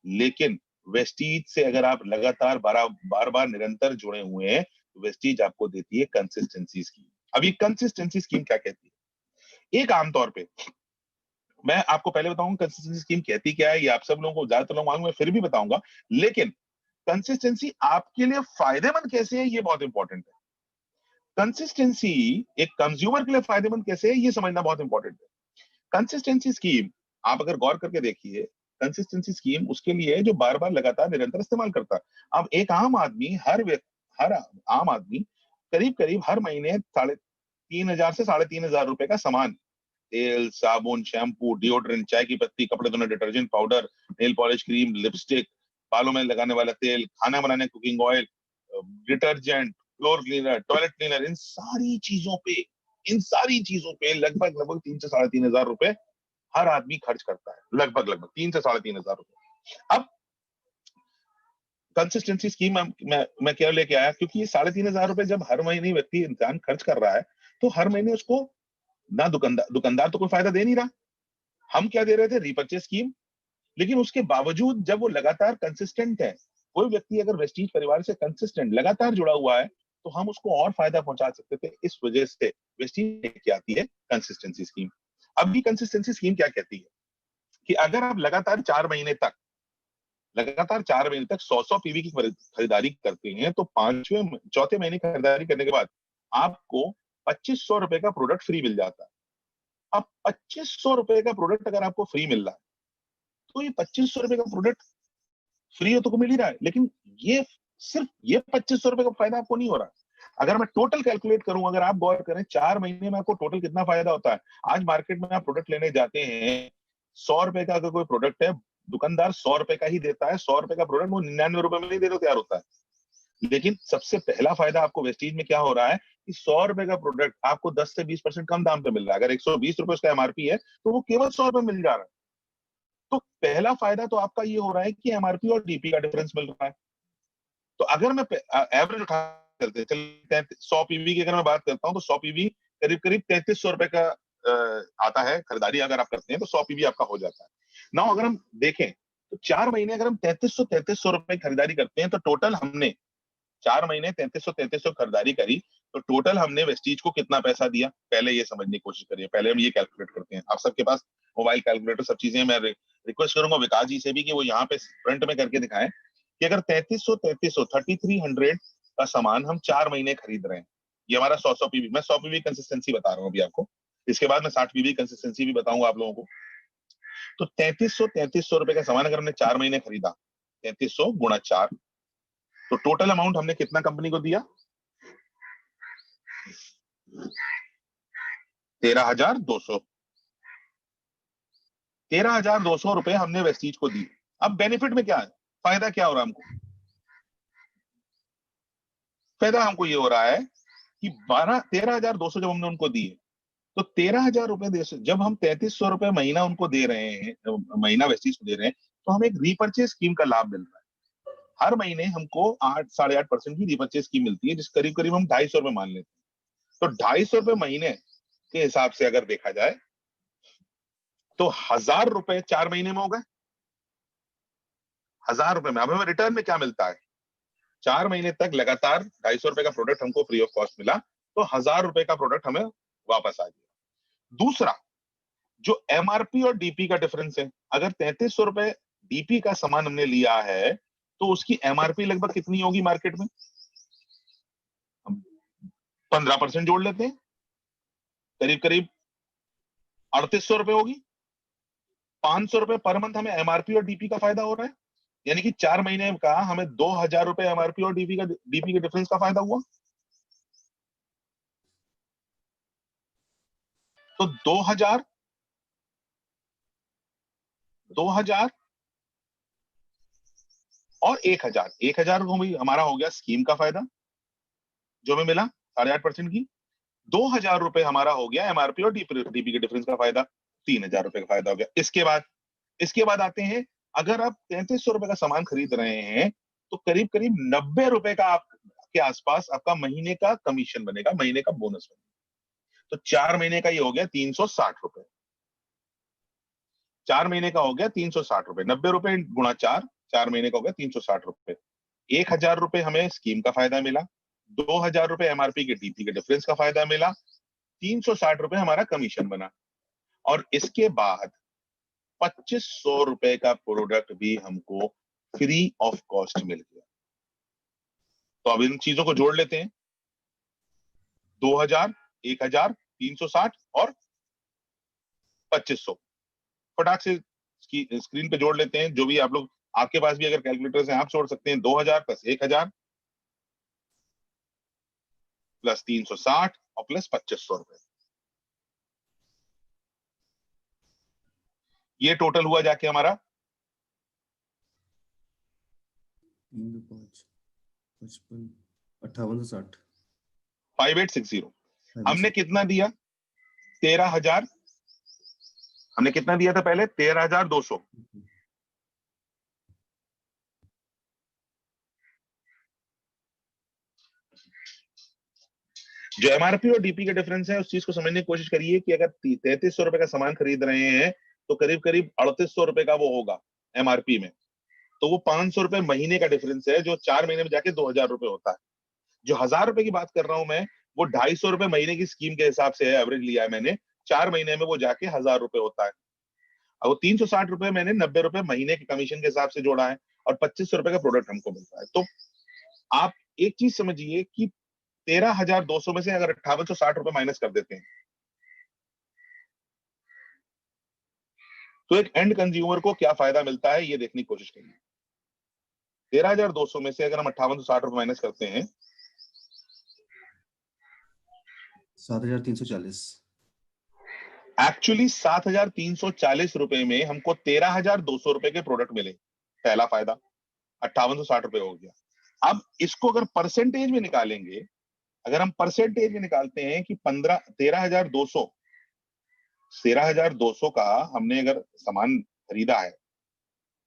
लेकिन वेस्टीज से अगर आप लगातार बार बार निरंतर जुड़े हुए हैं, तो वेस्टीज आपको देती है कंसिस्टेंसी स्कीम। अब ये कंसिस्टेंसी स्कीम क्या कहती है? एक आमतौर पे मैं आपको पहले बताऊंगा कंसिस्टेंसी स्कीम कहती क्या है, ये आप सब लोगों को ज्यादातर लोग मालूम है, फिर भी बताऊंगा। लेकिन कंसिस्टेंसी आपके लिए फायदेमंद कैसे है, ये बहुत इंपॉर्टेंट है। कंसिस्टेंसी एक कंज्यूमर के लिए फायदेमंद कैसे है, ये समझना बहुत इंपॉर्टेंट है। कंसिस्टेंसी स्कीम, आप अगर गौर करके देखिए, कंसिस्टेंसी स्कीम उसके लिए है जो बार बार लगातार निरंतर इस्तेमाल करता है। अब एक आम आदमी, हर आम आदमी करीब करीब हर महीने 3,500 से 3,500 रुपए का सामान, तेल, साबुन, शैम्पू, डिओड्रेंट, चाय की पत्ती, कपड़े धोने detergent powder, nail polish cream, lipstick, बालों में लगाने वाला तेल, खाना बनाने cooking oil, detergent, floor cleaner, toilet cleaner, इन सारी चीजों पे लगभग लगभग 3 से 3,500 रुपए हर आदमी खर्च करता है। लगभग लगभग 3 से 3,500 रुपए। अब कंसिस्टेंसी स्कीम मैं क्या लेके आया, क्योंकि ये 3,500 रुपए जब हर महीने व्यक्ति इंसान खर्च कर रहा है, तो हर महीने उसको ना दुकानदार तो कोई फायदा दे नहीं रहा। हम क्या दे रहे थे? Repurchase scheme. लेकिन उसके बावजूद जब वो लगातार कंसिस्टेंट है, कोई व्यक्ति अगर वेस्टीज परिवार से कंसिस्टेंट लगातार जुड़ा हुआ है, तो हम उसको और फायदा पहुंचा सकते थे। इस वजह से वेस्टीज लेके आती है कंसिस्टेंसी स्कीम। अब भी कंसिस्टेंसी स्कीम क्या कहती है, कि अगर आप लगातार 4 महीने तक 100 पीवी की खरीदारी करते हैं, तो चौथे महीने की खरीदारी करने के बाद आपको 2,500 रुपए का प्रोडक्ट फ्री मिल जाता है। अब 2,500 रुपए का प्रोडक्ट अगर आपको फ्री मिल रहा है, तो ये 2,500 रुपए का प्रोडक्ट फ्री हो तो मिल ही रहा है, लेकिन सिर्फ ये 2,500 रुपए का फायदा आपको नहीं हो रहा। अगर मैं टोटल कैलकुलेट करूं, अगर आप गौर करें 4 महीने में आपको टोटल कितना फायदा होता है। आज मार्केट में आप प्रोडक्ट लेने जाते हैं, 100 रुपए का अगर कोई प्रोडक्ट है, दुकानदार 100 रुपए का ही देता है। 100 रुपए का प्रोडक्ट वो 99 रुपए में नहीं देने को तैयार होता है। लेकिन सबसे पहला फायदा आपको वेस्टीज में क्या हो रहा है, कि 100 रुपए का प्रोडक्ट आपको 10 से 20% कम दाम पे मिल रहा है। अगर 120 रुपए उसका एमआरपी है, तो वो केवल 100 रुपए मिल जा रहा है। तो पहला फायदा तो आपका ये हो रहा है कि एमआरपी और डीपी का डिफरेंस मिल रहा है। तो अगर मैं एवरेज उठा चलते हैं, चलते हैं 100 पीवी की अगर मैं बात करता हूँ तो 100 पीवी करीब करीब 3300 रुपए का आता है, खरीदारी अगर आप करते हैं तो 100 पीवी आपका हो जाता है ना। अगर हम देखें तो 4 महीने अगर हम 3300 रुपए खरीदारी करते हैं तो टोटल हमने 4 महीने 3300 खरीदारी करी, तो टोटल हमने वेस्टीज को कितना पैसा दिया, पहले ये समझने की कोशिश करिए। पहले हम ये कैलकुलेट करते हैं। आप सबके पास मोबाइल कैलकुलेटर सब चीजें, मैं रिक्वेस्ट करूंगा विकास जी से भी कि वो यहाँ पे फ्रंट में करके दिखाएं कि अगर 3300 का सामान हम 4 महीने खरीद रहे हैं, ये हमारा 100 पीवी, मैं 100 पीवी कंसिस्टेंसी बता रहा हूँ अभी आपको, इसके बाद मैं 60 पीवी कंसिस्टेंसी भी बताऊंगा आप लोगों को। तो 3300 रुपए का सामान अगर हमने 4 महीने खरीदा, 3300 गुणा 4, तो टोटल अमाउंट हमने कितना कंपनी को दिया, 13,200। 13,200 रुपए हमने वेस्टीज को दी। अब बेनिफिट में क्या है, फायदा क्या हो रहा है हमको, फायदा हमको ये हो रहा है कि 13,200 जब हमने उनको दिए, तो 13,000 रुपए जब हम 3300 रुपए महीना उनको दे रहे हैं, महीना वेस्टीज को दे रहे हैं, तो हमें एक रीपर्चेज स्कीम का लाभ मिल रहा है। हर महीने हमको 8-8.5% की रीपर्चेज स्कीम मिलती है, जिस करीब करीब हम 250 रुपए मान लेते हैं। तो 250 रुपए महीने के हिसाब से अगर देखा जाए तो 1,000 रुपए 4 महीने में हो गए। 1,000 रुपए में अब हमें रिटर्न में क्या मिलता है, 4 महीने तक लगातार 250 रुपए का प्रोडक्ट हमको फ्री ऑफ कॉस्ट मिला, तो 1,000 रुपए का प्रोडक्ट हमें वापस आ गया। दूसरा, जो एमआरपी और डीपी का डिफरेंस है, अगर 3300 रुपए डीपी का सामान हमने लिया है तो उसकी एमआरपी लगभग कितनी होगी मार्केट में, हम 15% जोड़ लेते हैं, करीब करीब 3,800 रुपए होगी। 500 रुपए पर मंथ हमें एमआरपी और डीपी का फायदा हो रहा है, यानी कि 4 महीने का हमें 2,000 रुपए एमआरपी और डीपी के डिफरेंस का फायदा हुआ। तो 2,000 और 1,000, 1,000 हमारा हो गया स्कीम का फायदा जो हमें मिला 8.5% की। 2,000 रुपए हमारा हो गया एमआरपी और डीपी के डिफरेंस का फायदा, 3,000 रुपए का फायदा हो गया। इसके बाद आते हैं, अगर आप 3,300 रुपए का सामान खरीद रहे हैं तो करीब करीब 90 रुपए का आपके आसपास आपका महीने का कमीशन बनेगा, महीने का बोनस बनेगा। तो 4 महीने का ये हो गया 360 रुपए, 4 महीने का हो गया 360 रुपए, 90 रुपए गुणा 4 महीने का हो गया 360 रुपए। 1,000 रुपए हमें स्कीम का फायदा मिला, 2,000 रुपए एमआरपी के डीपी के डिफरेंस का फायदा मिला, 360 रुपए हमारा कमीशन बना, और इसके बाद 2,500 रुपए का प्रोडक्ट भी हमको फ्री ऑफ कॉस्ट मिल गया। तो अब इन चीजों को जोड़ लेते हैं, 2,000, 1,000, 360 और 2,500, फटाक से स्क्रीन पे जोड़ लेते हैं। जो भी आप लोग, आपके पास भी अगर कैलकुलेटर्स हैं आप जोड़ सकते हैं, 2,000 प्लस 1,000 प्लस 360 और प्लस 2,500 रुपए, ये टोटल हुआ जाके हमारा 5860, 5860। हमने कितना दिया, 13,000, हमने कितना दिया था पहले, 13,200। जो एमआरपी और डीपी का डिफरेंस है उस चीज को समझने की कोशिश करिए कि अगर 3,300 रुपए का सामान खरीद रहे हैं तो करीब करीब 3,800 रुपए का वो होगा एमआरपी में, तो वो 500 रुपए महीने का डिफरेंस है, जो 4 महीने में जाके 2,000 रुपए होता है। जो 1,000 रुपए की बात कर रहा हूं मैं, वो 250 रुपए महीने की स्कीम के हिसाब से है, एवरेज लिया है मैंने, 4 महीने में वो जाके 1,000 रुपए होता है। और वो 360 रुपए मैंने 90 रुपए महीने के कमीशन के हिसाब से जोड़ा है, और 2,500 रुपए का प्रोडक्ट हमको मिलता है। तो आप एक चीज समझिए कि 13,200 में से अगर 5,860 रुपए माइनस कर देते हैं तो एक एंड कंज्यूमर को क्या फायदा मिलता है ये देखने की कोशिश करिए। 13,200 में से अगर हम 5,860 रुपए माइनस करते हैं, 7,340, एक्चुअली 7,340 रुपए में हमको 13,200 रुपए के प्रोडक्ट मिले, पहला फायदा 5,860 रुपए हो गया। अब इसको अगर परसेंटेज में निकालेंगे, अगर हम परसेंटेज में निकालते हैं कि 13,200 का हमने अगर सामान खरीदा है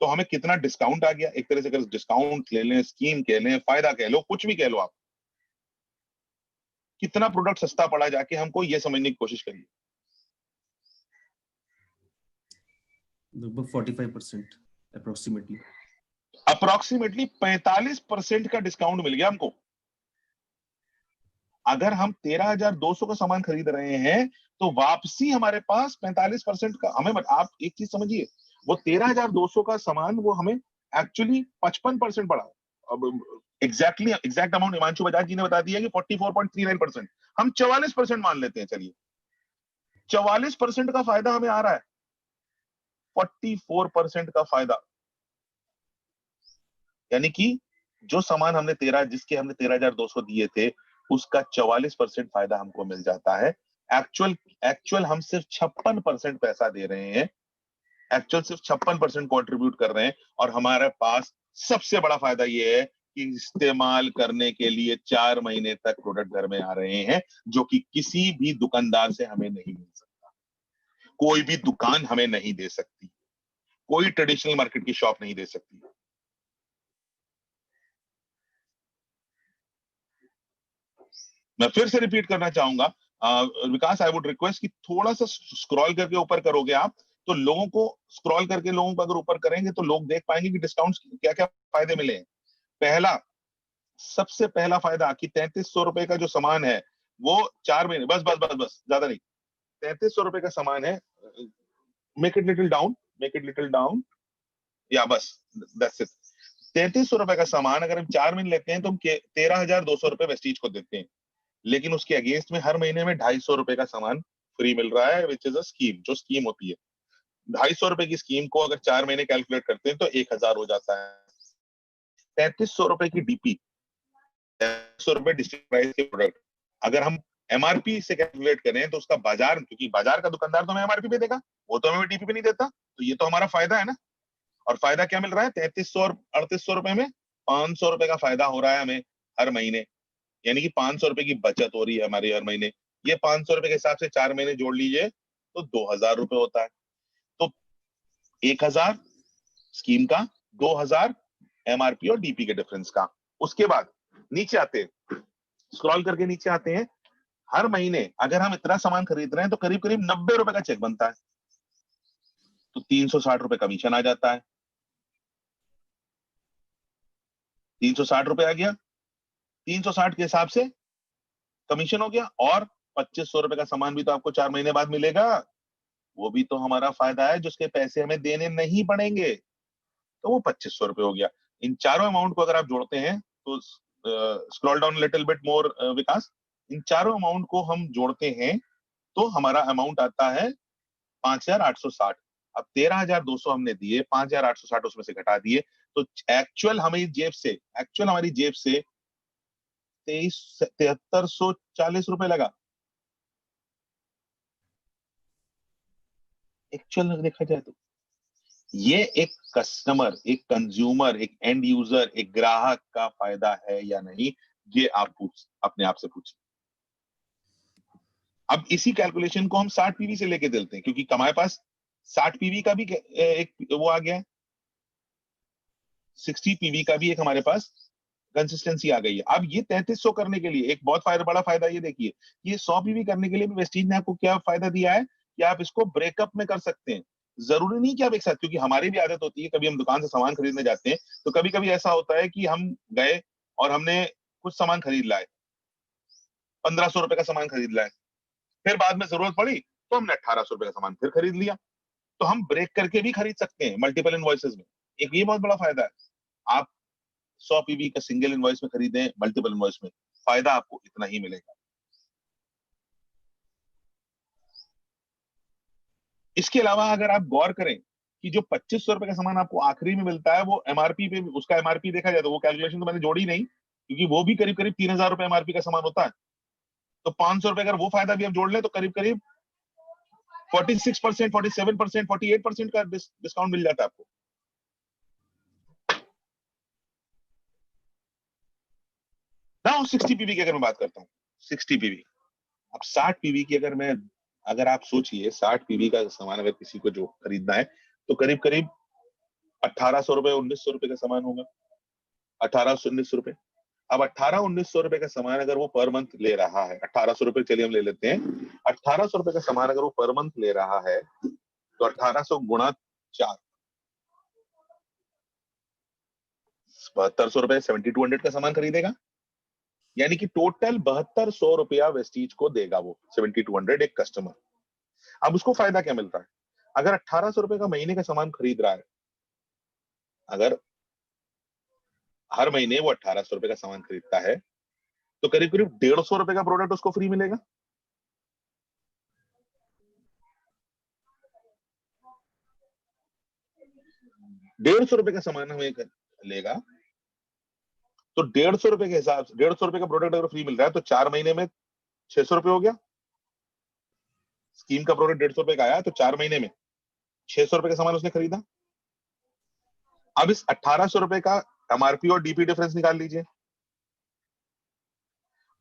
तो हमें कितना डिस्काउंट आ गया, एक तरह से अगर डिस्काउंट ले लें, स्कीम कह लें, फायदा कह लो, कुछ भी कह लो आप, कितना प्रोडक्ट सस्ता पड़ा जाके, हमको ये समझने की कोशिश करिए। लगभग 45% अप्रोक्सीमेटली। 45% का डिस्काउंट मिल गया हमको। अगर हम 13,200 का सामान खरीद रहे हैं तो वापसी हमारे पास 45% का। हमें आप एक चीज समझिए, वो 13,200 का सामान वो हमें एक्चुअली 55% पड़ा। अब एग्जैक्ट अमाउंट हिमांशु बजाज जी ने बता दिया कि 44.39%, हम 44% मान लेते हैं। चलिए 44% का फायदा हमें आ रहा है, 44% का फायदा। यानी कि जो सामान हमने जिसके हमने 13,200 दिए थे, उसका 44% फायदा हमको मिल जाता है। एक्चुअल हम सिर्फ 56% पैसा दे रहे हैं, एक्चुअल सिर्फ 56% कंट्रीब्यूट कर रहे हैं। और हमारे पास सबसे बड़ा फायदा यह है कि इस्तेमाल करने के लिए 4 महीने तक प्रोडक्ट घर में आ रहे हैं, जो कि किसी भी दुकानदार से हमें नहीं मिल सकता। कोई भी दुकान हमें नहीं दे सकती, कोई ट्रेडिशनल मार्केट की शॉप नहीं दे सकती। मैं फिर से रिपीट करना चाहूंगा, विकास, आई वुड रिक्वेस्ट कि थोड़ा सा स्क्रॉल करके ऊपर करोगे आप, तो लोगों को स्क्रॉल करके लोगों को अगर ऊपर करेंगे तो लोग देख पाएंगे कि डिस्काउंट्स क्या क्या फायदे मिले हैं। सबसे पहला फायदा कि 3300 रुपए का जो सामान है वो 4 महीने, बस बस बस बस, ज्यादा नहीं, 3300 रुपए का सामान है। मेक इट लिटिल डाउन, या बस, दैट्स इट। 3300 रुपए का सामान अगर हम 4 महीने लेते हैं तो हम 13,200 रुपए वेस्टीज को देते हैं। लेकिन उसके अगेंस्ट में हर महीने में 250 रुपए का सामान फ्री मिल रहा है, विच इज अ स्कीम। जो स्कीम होती है, 250 रुपए की स्कीम को अगर 4 महीने कैलकुलेट करते हैं तो 1,000 हो जाता है। 3300 रुपए की डीपी, 100 रुपए डिस्ट्रिक्ट प्राइस के प्रोडक्ट अगर हम एमआरपी से कैलकुलेट करें तो उसका बाजार, क्योंकि बाजार का दुकानदार तो हमें एमआरपी पे देगा, वो तो हमें डीपी पे नहीं देता, तो ये तो हमारा फायदा है ना। और फायदा क्या मिल रहा है? 3300 और 3800 रुपए में 500 रुपए का फायदा हो रहा है हमें हर महीने। यानी कि 500 रुपए की बचत हो रही है हमारी हर महीने। ये 500 रुपए के हिसाब से 4 महीने जोड़ लीजिए तो 2,000 रुपए होता है। तो 1,000 स्कीम का, 2,000 एमआरपी और डीपी के डिफरेंस का। उसके बाद नीचे आते हैं, स्क्रॉल करके नीचे आते हैं, हर महीने अगर हम इतना सामान खरीद रहे हैं तो करीब करीब 90 रुपए का चेक बनता है, तो 360 रुपए कमीशन आ जाता है। 360 रुपए आ गया, 360 के हिसाब से कमीशन हो गया, और 2,500 रुपए का सामान भी तो आपको 4 महीने बाद मिलेगा, वो भी तो हमारा फायदा है, जिसके पैसे हमें देने नहीं पड़ेंगे, तो वो 2,500 रुपए हो गया। इन चारों अमाउंट को अगर आप जोड़ते हैं तो scroll down little bit more Vikas, इन चारों अमाउंट को हम जोड़ते हैं तो हमारा अमाउंट आता है 5,860। अब 13,200 हमने दिए, 5,860 उसमें से घटा दिए, तो एक्चुअल हमारी जेब से 7,340 रुपए लगा। एक्चुअल देखा जाए तो ये एक कस्टमर, एक कंज्यूमर, एक एंड यूजर, एक ग्राहक का फायदा है या नहीं, ये आप अपने आप से पूछिए। अब इसी कैलकुलेशन को हम 60 पीवी से लेके चलते हैं, क्योंकि हमारे पास 60 पीवी का भी एक वो आ गया है, 60 पीवी का भी एक हमारे पास कंसिस्टेंसी आ गई है। अब ये 3300 करने के लिए एक बहुत बड़ा फायदा ये देखिए, ये 100 पीवी करने के लिए भी वेस्टीज ने आपको क्या फायदा दिया है कि आप इसको ब्रेकअप में कर सकते हैं। जरूरी नहीं कि आप एक साथ, क्योंकि हमारी भी आदत होती है, कभी हम दुकान से सामान खरीदने जाते हैं तो कभी कभी ऐसा होता है कि हम गए और हमने कुछ सामान खरीद लाए, 1,500 रुपए का सामान खरीद लाए, फिर बाद में जरूरत पड़ी तो हमने 1,800 रुपए का सामान फिर खरीद लिया। तो हम ब्रेक करके भी खरीद सकते हैं मल्टीपल इनवॉइसेस में। एक ये बहुत बड़ा फायदा है। आप 100 पीवी का सिंगल इनवॉइस में खरीदें, मल्टीपल इनवॉइस में, फायदा आपको इतना ही मिलेगा। इसके अलावा अगर आप गौर करें कि जो 2,500 रुपए का सामान आपको आखिरी में मिलता है, वो एमआरपी पे, उसका एमआरपी देखा जाए तो वो कैलकुलेशन तो मैंने जोड़ी नहीं, क्योंकि वो भी करीब करीब 3,000 रुपए एमआरपी का सामान होता है। तो 500 रुपए अगर वो फायदा भी हम जोड़ लें तो करीब करीब 46%, 47%, 48% का डिस्काउंट मिल जाता है आपको। ना 60 पीवी की अगर मैं बात करता हूँ, 60 पीवी, अब 60 पीवी की अगर आप सोचिए, 60 पीवी का सामान अगर किसी को जो खरीदना है तो करीब करीब 1,800 रुपए, 1,900 रुपए का सामान होगा, 1,800 1,900 रुपए। अब 1800-1900 रुपए का सामान अगर वो पर मंथ ले रहा है, 1800 रुपए चलिए हम ले लेते हैं, 1800 रुपए का सामान अगर वो पर मंथ ले रहा है तो 1800 गुणा 4, 7200 रुपए, 7200 का सामान खरीदेगा, यानी कि टोटल 7200 रुपया वेस्टीज को देगा वो 7200 एक कस्टमर। अब उसको फायदा क्या मिल रहा है? अगर 1800 रुपए का महीने का सामान खरीद रहा है, अगर हर महीने वो 1800 रुपए का सामान खरीदता है तो करीब करीब 150 रुपए का प्रोडक्ट उसको फ्री मिलेगा। ₹150 का सामान हमें लेगा तो 150 रुपए के हिसाब से 150 रुपए का प्रोडक्ट अगर फ्री मिल रहा है तो 4 महीने में 600 रुपए हो गया। स्कीम का प्रोडक्ट 150 रुपए का आया तो 4 महीने में 600 रुपए का सामान उसने खरीदा। अब इस 1800 रुपए का एमआरपी और डीपी डिफरेंस निकाल लीजिए।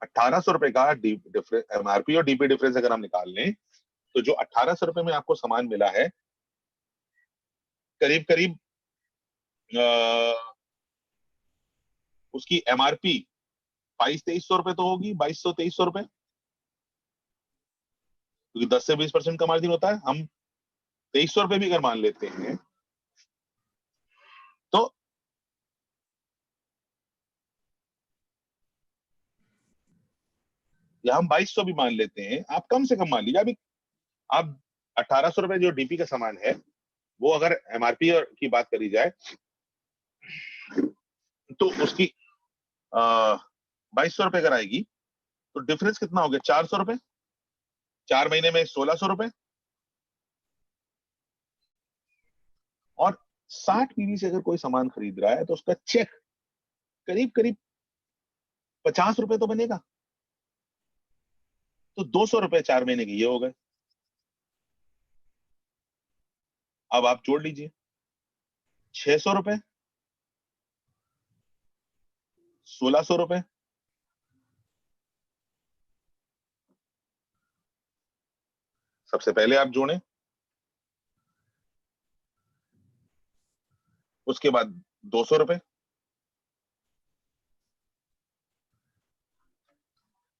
1800 रुपए का एमआरपी और डीपी डिफरेंस अगर हम निकाल लें तो जो 1800 रुपए में आपको सामान मिला है करीब करीब उसकी एमआरपी 2200-2300 रुपए तो होगी, 2200-2300 रुपए, क्योंकि 10 से 20% का मार्जिन होता है। हम 2300 रुपए भी अगर मान लेते हैं तो या हम 2200 भी मान लेते हैं, आप कम से कम मान लीजिए। अभी आप 1800 रुपए जो डीपी का सामान है वो अगर एमआरपी की बात करी जाए तो उसकी 2200 रुपए अगर आएगी तो डिफरेंस कितना हो गया? 400 रुपए, 4 महीने में 1600 रुपए। और 60 पीवी से अगर कोई सामान खरीद रहा है तो उसका चेक करीब करीब 50 रुपए तो बनेगा, तो 200 रुपए 4 महीने के ये हो गए। अब आप जोड़ लीजिए 600 रुपए, 1600 रुपए, सबसे पहले आप जोड़ें, उसके बाद 200 रुपए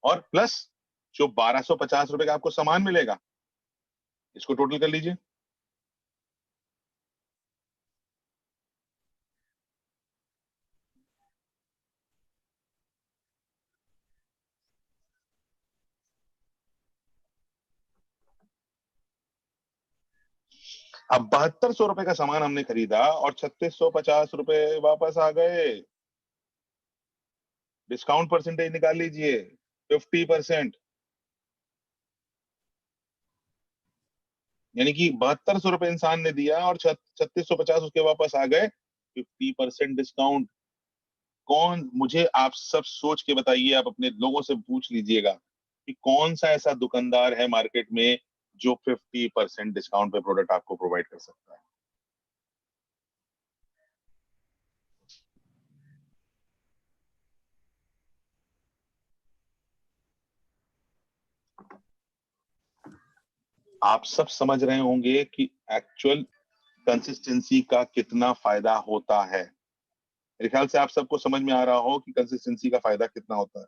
और प्लस जो 1250 रुपए का आपको सामान मिलेगा, इसको टोटल कर लीजिए। अब 7200 रुपए का सामान हमने खरीदा और 3650 रुपए वापस आ गए। डिस्काउंट परसेंटेज निकाल लीजिए 50%, यानी कि 7200 रुपए इंसान ने दिया और 3650 उसके वापस आ गए। 50% डिस्काउंट। कौन, मुझे आप सब सोच के बताइए, आप अपने लोगों से पूछ लीजिएगा कि कौन सा ऐसा दुकानदार है मार्केट में जो 50% डिस्काउंट पे प्रोडक्ट आपको प्रोवाइड कर सकता है। आप सब समझ रहे होंगे कि एक्चुअल कंसिस्टेंसी का कितना फायदा होता है। मेरे ख्याल से आप सबको समझ में आ रहा हो कि कंसिस्टेंसी का फायदा कितना होता है।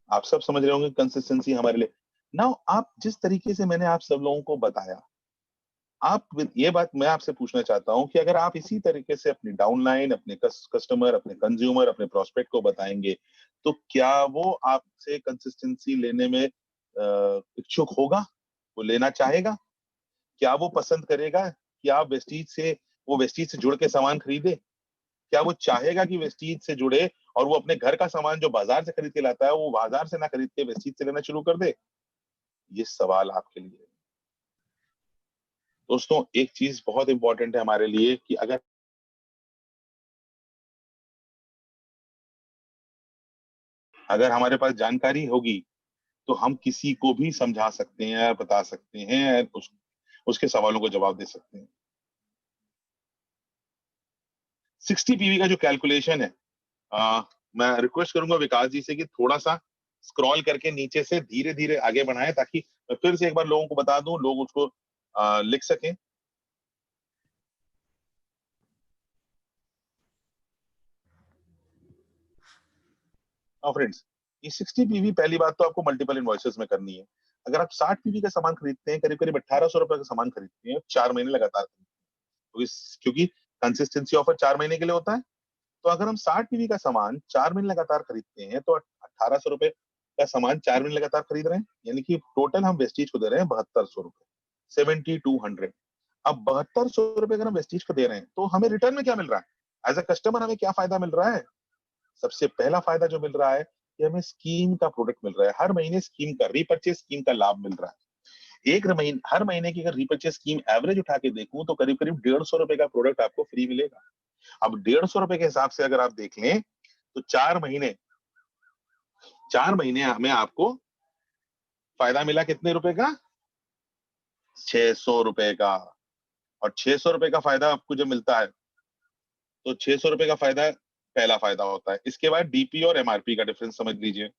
आप सब समझ रहे होंगे कंसिस्टेंसी हमारे लिए। नाउ आप जिस तरीके से मैंने आप सब लोगों को बताया, आप ये बात मैं आपसे पूछना चाहता हूं कि अगर आप इसी तरीके से अपनी डाउनलाइन, अपने कस्टमर, अपने कंज्यूमर, अपने प्रोस्पेक्ट को बताएंगे तो क्या वो आपसे कंसिस्टेंसी लेने में इच्छुक होगा? वो लेना चाहेगा? क्या वो पसंद करेगा कि आप वेस्टीज से, वो वेस्टीज से जुड़ के सामान खरीदे? क्या वो चाहेगा कि वेस्टीज से जुड़े और वो अपने घर का सामान जो बाजार से खरीद के लाता है वो बाजार से ना खरीद के वेस्टीज से लेना शुरू कर दे? ये सवाल आपके लिए। दोस्तों, एक चीज बहुत इंपॉर्टेंट है हमारे लिए कि अगर हमारे पास जानकारी होगी तो हम किसी को भी समझा सकते हैं, बता सकते हैं, उसके सवालों को जवाब दे सकते हैं। 60 पीवी का जो कैलकुलेशन है, मैं रिक्वेस्ट करूंगा विकास जी से कि थोड़ा सा स्क्रॉल करके नीचे से धीरे धीरे आगे बढ़ाएं, ताकि मैं फिर से एक बार लोगों को बता दूं, लोग उसको लिख सकें। फ्रेंड्स, ये 60 पीवी पहली बात तो आपको मल्टीपल इनवॉइसेस में करनी है। अगर आप 60 पीवी का सामान खरीदते हैं, करीब करीब 1800 रुपए का सामान खरीदते हैं 4 महीने लगातार, तो क्योंकि कंसिस्टेंसी ऑफर 4 महीने के लिए होता है, तो अगर हम 60 पीवी का सामान 4 महीने लगातार खरीदते हैं तो 1800 रुपए का सामान 4 महीने लगातार खरीद रहे हैं, यानी कि टोटल हम वेस्टीज को दे रहे हैं 7200 रुपए, 7200। अब 7200 रुपए अगर हम वेस्टीज को दे रहे हैं तो हमें रिटर्न में क्या मिल रहा है? एज अ कस्टमर हमें क्या फायदा मिल रहा है? सबसे पहला फायदा जो मिल रहा है कि हमें स्कीम का प्रोडक्ट मिल रहा है, हर महीने स्कीम का, रीपर्चेज स्कीम का लाभ मिल रहा है। हर महीने की अगर रीपर्चेज स्कीम एवरेज उठा के देखूं तो करीब करीब 150 रुपए का प्रोडक्ट आपको फ्री मिलेगा। अब 150 रुपए के हिसाब से अगर आप देख लें तो 4 महीने हमें आपको फायदा मिला कितने रुपए का? 600 रुपए का। और 600 रुपए का फायदा आपको जब मिलता है तो 600 रुपए का फायदा पहला फायदा होता है। इसके बाद डीपी और एमआरपी का डिफरेंस समझ लीजिए।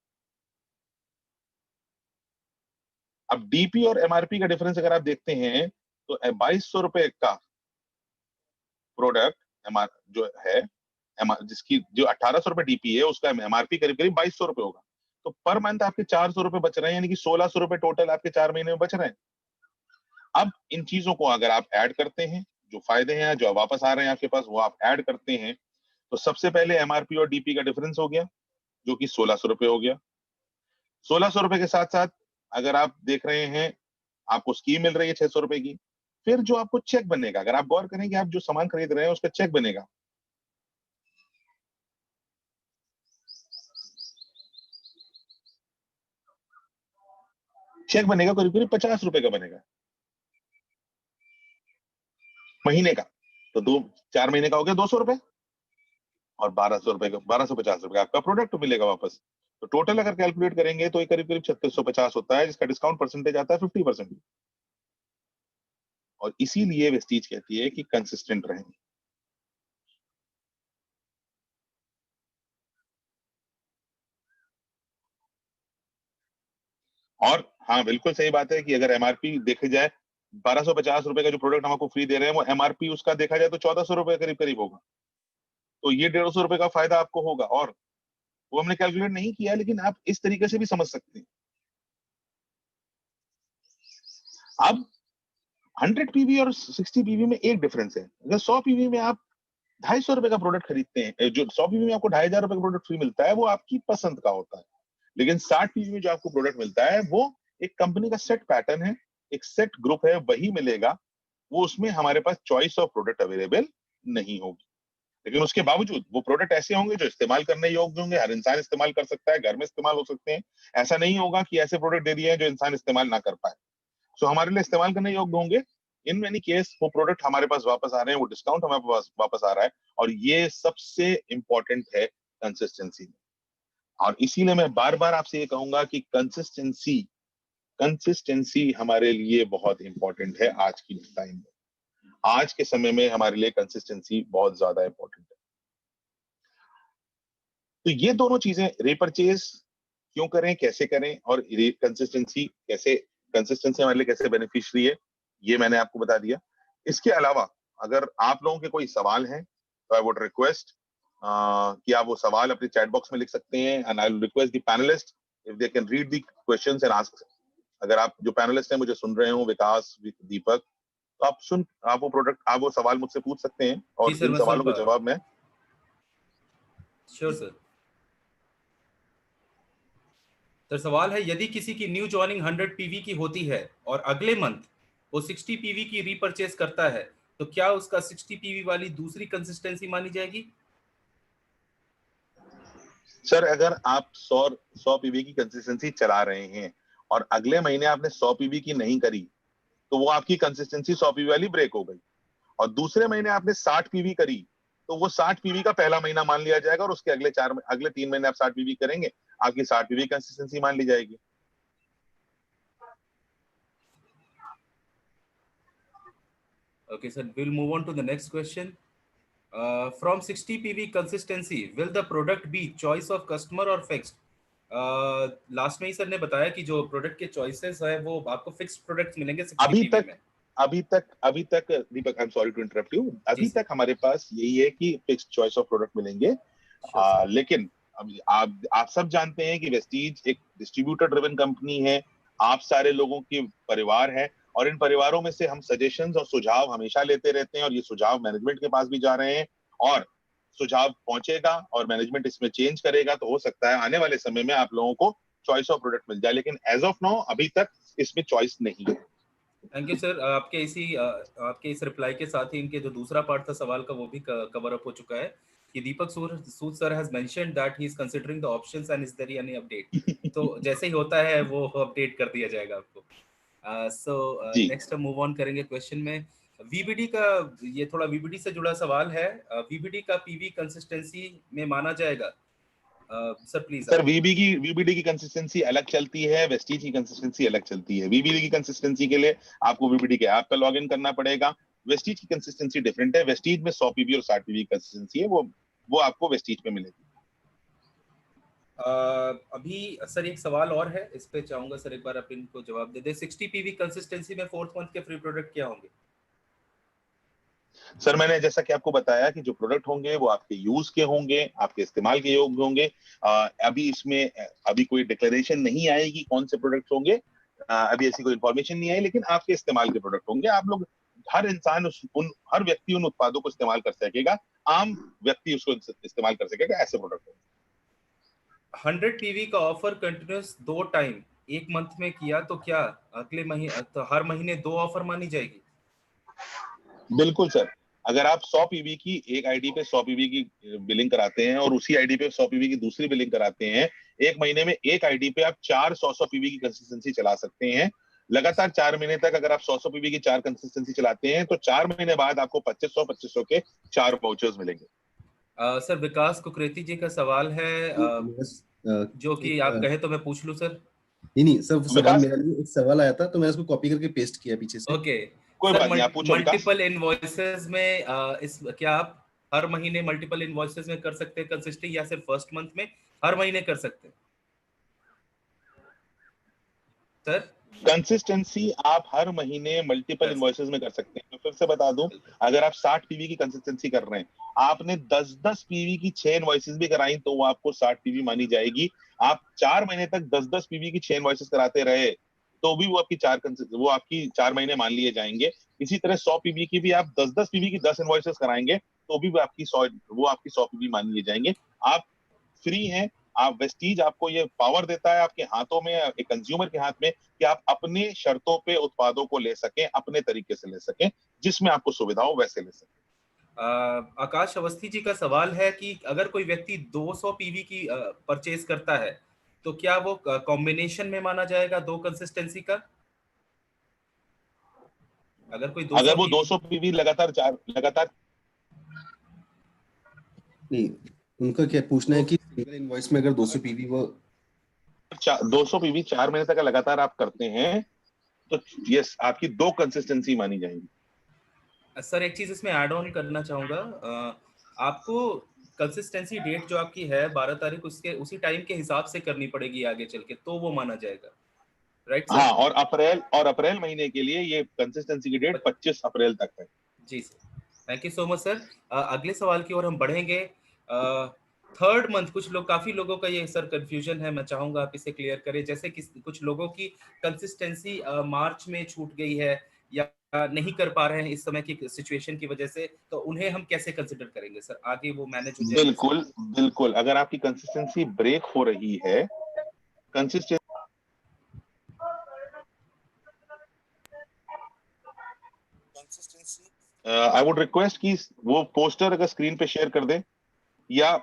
अब डीपी और एमआरपी का डिफरेंस अगर आप देखते हैं तो 2200 रुपए का प्रोडक्ट एमआर जो है, जिसकी जो 1800 रुपए डीपी है, उसका एमआरपी करीब करीब 2200 रुपए होगा। तो पर मंथ आपके 400 रुपए बच रहे हैं, यानी कि 1600 रुपए टोटल आपके 4 महीने में बच रहे हैं। अब इन चीजों को अगर आप ऐड करते हैं, जो फायदे हैं जो वापस आ रहे हैं आपके पास, वो आप ऐड करते हैं, तो सबसे पहले एमआरपी और डीपी का डिफरेंस हो गया, जो कि 1600 रुपए हो गया। 1600 रुपए के साथ साथ अगर आप देख रहे हैं आपको स्कीम मिल रही है 600 रुपए की, फिर जो आपको चेक बनेगा, अगर आप गौर करें कि आप जो सामान खरीद रहे हैं उसका चेक बनेगा, चेक बनेगा करीब करीब 50 रुपए का बनेगा महीने का। तो 4 महीने का हो गया 200 रुपए, और 1200 रुपए का, 1250 रुपए का आपका प्रोडक्ट मिलेगा वापस। तो टोटल अगर कैलकुलेट करेंगे तो ये करीब करीब 3650 होता है, जिसका डिस्काउंट परसेंटेज आता है 50%। और इसीलिए वेस्टीज कहती है कि कंसिस्टेंट रहें। और हाँ, बिल्कुल सही बात है कि अगर एमआरपी देखी जाए, 1250 रुपए का जो प्रोडक्ट हम आपको फ्री दे रहे हैं, वो एमआरपी उसका देखा जाए तो 1400 रुपए करीब करीब होगा। तो ये 150 रुपए का फायदा आपको होगा, और वो हमने कैलकुलेट नहीं किया, लेकिन आप इस तरीके से भी समझ सकते हैं। अब 100 पीवी और 60 पीवी में एक डिफरेंस है। अगर 100 पीवी में आप 250 रुपए का प्रोडक्ट खरीदते हैं, जो 100 पीवी में आपको 2500 रुपए का प्रोडक्ट फ्री मिलता है, वो आपकी पसंद का होता है। लेकिन 60 पीवी में जो आपको प्रोडक्ट मिलता है, वो एक कंपनी का सेट पैटर्न है, एक सेट ग्रुप है, वही मिलेगा। वो उसमें हमारे पास चॉइस ऑफ प्रोडक्ट अवेलेबल नहीं होगी, लेकिन उसके बावजूद वो प्रोडक्ट ऐसे होंगे जो इस्तेमाल करने योग्य होंगे, हर इंसान इस्तेमाल कर सकता है, घर में इस्तेमाल हो सकते हैं। ऐसा नहीं होगा कि ऐसे प्रोडक्ट दे दिए हैं जो इंसान इस्तेमाल ना कर पाए। सो हमारे लिए इस्तेमाल करने योग्य होंगे। इन मेनी केस वो प्रोडक्ट हमारे पास वापस आ रहे हैं, वो डिस्काउंट हमारे पास वापस आ रहा है, और ये सबसे इंपॉर्टेंट है कंसिस्टेंसी में। और इसीलिए मैं बार बार आपसे ये कहूंगा कि कंसिस्टेंसी कंसिस्टेंसी हमारे लिए बहुत इंपॉर्टेंट है। आज की टाइम में, आज के समय में हमारे लिए कंसिस्टेंसी बहुत ज्यादा इंपॉर्टेंट है। तो ये दोनों चीजें, रीपरचेज क्यों करें, कैसे करें, और कंसिस्टेंसी हमारे लिए कैसे बेनिफिशियरी है, ये मैंने आपको बता दिया। इसके अलावा अगर आप लोगों के कोई सवाल हैं तो आई वुड रिक्वेस्ट कि आप वो सवाल अपने चैट बॉक्स में लिख सकते हैं, and I will request the panelist if they can read the questions and ask. अगर आप जो पैनलिस्ट हैं मुझे सुन रहे हो, विकास, दीपक, तो आप वो सवाल मुझसे पूछ सकते हैं, जी और सर, इन सवालों के जवाब में श्योर सर। सर सवाल है, यदि किसी की न्यू जॉइनिंग 100 पीवी की होती है और अगले मंथ वो 60 पीवी की रीपरचेज करता है, तो क्या उसका 60 पीवी वाली दूसरी कंसिस्टेंसी मानी जाएगी? सर, अगर आप 100 पीवी की कंसिस्टेंसी चला रहे हैं और अगले महीने आपने 100 पीवी की नहीं करी, तो वो आपकी कंसिस्टेंसी 100 पीवी वाली ब्रेक हो गई। और दूसरे महीने आपने 60 पीवी करी, तो वो 60 पीवी का पहला महीना मान लिया जाएगा, और उसके अगले 3 महीने आप 60 पीवी करेंगे, आपकी 60 पीवी कंसिस्टेंसी मान ली जाएगी। Okay, sir. We'll move on to the next question. From 60 PV consistency, will the product be choice of customer or fixed? Last में ही सर ने बताया कि जो प्रोडक्ट के चॉइसेस है वो आपको फिक्स्ड प्रोडक्ट्स मिलेंगे 60 अभी पीवी तक में। अभी तक Deepak, I am sorry to interrupt you, जी अभी सर। तक हमारे पास यही है कि फिक्स्ड चॉइस ऑफ प्रोडक्ट मिलेंगे। Sure sir. लेकिन अभी आप सब जानते हैं कि वेस्टीज एक डिस्ट्रीब्यूटर ड्रिवन कंपनी है। आप सारे लोगों की परिवार है, और इन परिवारों में से हम सजेशंस और सुझाव हमेशा लेते रहते हैं, और ये सुझाव मैनेजमेंट के पास भी जा रहे हैं, और सुझाव पहुंचेगा और मैनेजमेंट इसमें चेंज करेगा, तो हो सकता है आने वाले समय में आप लोगों को चॉइस ऑफ प्रोडक्ट मिल जाए, लेकिन एज ऑफ नाउ अभी तक इसमें चॉइस नहीं है। Thank you sir. आपके इस रिप्लाई के साथ ही इनके जो दूसरा पार्ट था सवाल का वो भी कवर अप हो चुका है कि Deepak Sood sir has mentioned that he is considering the options and is there any update. तो जैसे ही होता है वो अपडेट कर दिया जाएगा आपको। सो जी नेक्स्ट हम मूव ऑन करेंगे क्वेश्चन में। वीबीडी का, ये थोड़ा वीबीडी से जुड़ा सवाल है। वीबीडी का पीवी कंसिस्टेंसी में माना जाएगा? सर प्लीज सर, आप। वीबीडी की कंसिस्टेंसी अलग चलती है, वेस्टीज की कंसिस्टेंसी अलग चलती है। वीबीडी की कंसिस्टेंसी के लिए आपको वीबीडी के ऐप पे लॉग इन करना पड़ेगा। वेस्टीज की कंसिस्टेंसी डिफरेंट है। वेस्टीज में 100 पीवी और 60 पीवी की कंसिस्टेंसी है, वो आपको वेस्टीज पे मिलेगी। अभी सर एक सवाल और है, इस पे चाहूंगा सर एक बार आप इनको जवाब दे दे। 60 पीवी कंसिस्टेंसी में फोर्थ मंथ के फ्री प्रोडक्ट क्या होंगे? सर, मैंने जैसा कि आपको बताया कि जो प्रोडक्ट होंगे वो आपके यूज के होंगे, आपके इस्तेमाल के योग्य होंगे। अभी इसमें अभी कोई डिक्लेरेशन नहीं आएगी कौन से प्रोडक्ट होंगे, अभी ऐसी कोई इन्फॉर्मेशन नहीं आई, लेकिन आपके इस्तेमाल के प्रोडक्ट होंगे। आप लोग, हर इंसान हर व्यक्ति उन उत्पादों को इस्तेमाल कर सकेगा, आम व्यक्ति उसको इस्तेमाल कर सकेगा, ऐसे प्रोडक्ट होंगे। 100 पीवी का ऑफर कंटिन्यूस 2 टाइम एक मंथ में किया तो क्या अगले महीने तो हर महीने 2 ऑफर मानी जाएगी? बिल्कुल सर। अगर आप 100 पीवी की एक आईडी पे 100 पीवी की बिलिंग कराते हैं, और उसी आईडी पे 100 पीवी की दूसरी बिलिंग कराते हैं, एक महीने में एक आईडी पे आप 400 पीवी की कंसिस्टेंसी चला सकते हैं। लगातार 4 महीने तक अगर आप 100 पीवी की 4 कंसिस्टेंसी चलाते हैं, तो 4 महीने बाद आपको 2500 के 4 वाउचर्स मिलेंगे। सर विकास कुकरेती जी का सवाल है, बस जो कि एक आप कहे तो मैं पूछ लूं सर। नहीं नहीं सर, वो सवाल विकास, मेरे लिए एक सवाल आया था तो मैंने उसको कॉपी करके पेस्ट किया पीछे से। ओके कोई सर, बात नहीं, आप पूछो विकास। मल्टीपल इनवॉइसेस में इस क्या आप हर महीने मल्टीपल इनवॉइसेस में कर सकते हैं कंसिस्टेंट, या सिर्फ फर्स्ट मंथ में हर महीने कर सकते हैं सर? कंसिस्टेंसी आप हर महीने मल्टीपल कर सकते इनवॉइसेस में कर सकते हैं। मैं फिर से बता दूं, हैं, बिल्कुल। अगर आप 60 पीवी की कंसिस्टेंसी कर रहे हैं, आपने 10-10 पीवी की 6 इनवॉइसेस भी कराई, तो वो आपको 60 पीवी मानी जाएगी। आप 4 महीने तक 10-10 पीवी की 6 इनवॉइसेस कराते रहे, तो भी वो आपकी 4 महीने मान लिए जाएंगे। इसी तरह 100 पीवी की भी आप 10-10 पीवी की 10 इनवॉइसेस कराएंगे, तो भी वो आपकी 100 पीवी मान लिए जाएंगे। आप फ्री हैं। आप वेस्टीज आपको ये पावर देता है आपके हाथों में, एक कंज्यूमर के हाथ में, कि आप अपनी शर्तों पे उत्पादों को ले सकें, अपने तरीके से ले सकें, जिसमें आपको सुविधा हो वैसे ले सकें। आकाश अवस्थी जी का सवाल है कि अगर कोई व्यक्ति 200 पीवी की परचेज करता है तो क्या वो कॉम्बिनेशन में माना जाएगा दो कंसिस्टेंसी का? अगर कोई 200 अगर वो पीवी 200 पीवी लगातार नहीं, उनका क्या पूछना है कि सिंगल इनवॉइस में अगर 200 पीवी वो 200 पीवी 4 महीने तक लगातार आप करते हैं, तो यस, आपकी 2 कंसिस्टेंसी मानी जाएंगी। सर एक चीज इसमें ऐड ऑन करना चाहूंगा। आपको कंसिस्टेंसी डेट जो आपकी है 12 तारीख, उसके उसी टाइम के हिसाब से करनी पड़ेगी आगे चल के, तो वो माना जाएगा, राइट हाँ, सर? और अप्रैल महीने के लिए ये कंसिस्टेंसी की डेट 25 अप्रैल तक है। जी sir, thank you so much sir. अगले सवाल की ओर हम बढ़ेंगे। थर्ड मंथ, कुछ लोग, काफी लोगों का ये सर कंफ्यूजन है, मैं चाहूंगा आप इसे क्लियर करें। जैसे कि कुछ लोगों की कंसिस्टेंसी मार्च में छूट गई है या नहीं कर पा रहे हैं इस समय की सिचुएशन की वजह से, तो उन्हें हम कैसे कंसिडर करेंगे सर? आगे वो मैनेज हो जाएगी सर? बिल्कुल बिल्कुल, अगर आपकी कंसिस्टेंसी ब्रेक हो रही है, कंसिस्टेंसी आई वुड रिक्वेस्ट कि वो पोस्टर अगर स्क्रीन पे शेयर कर दें, या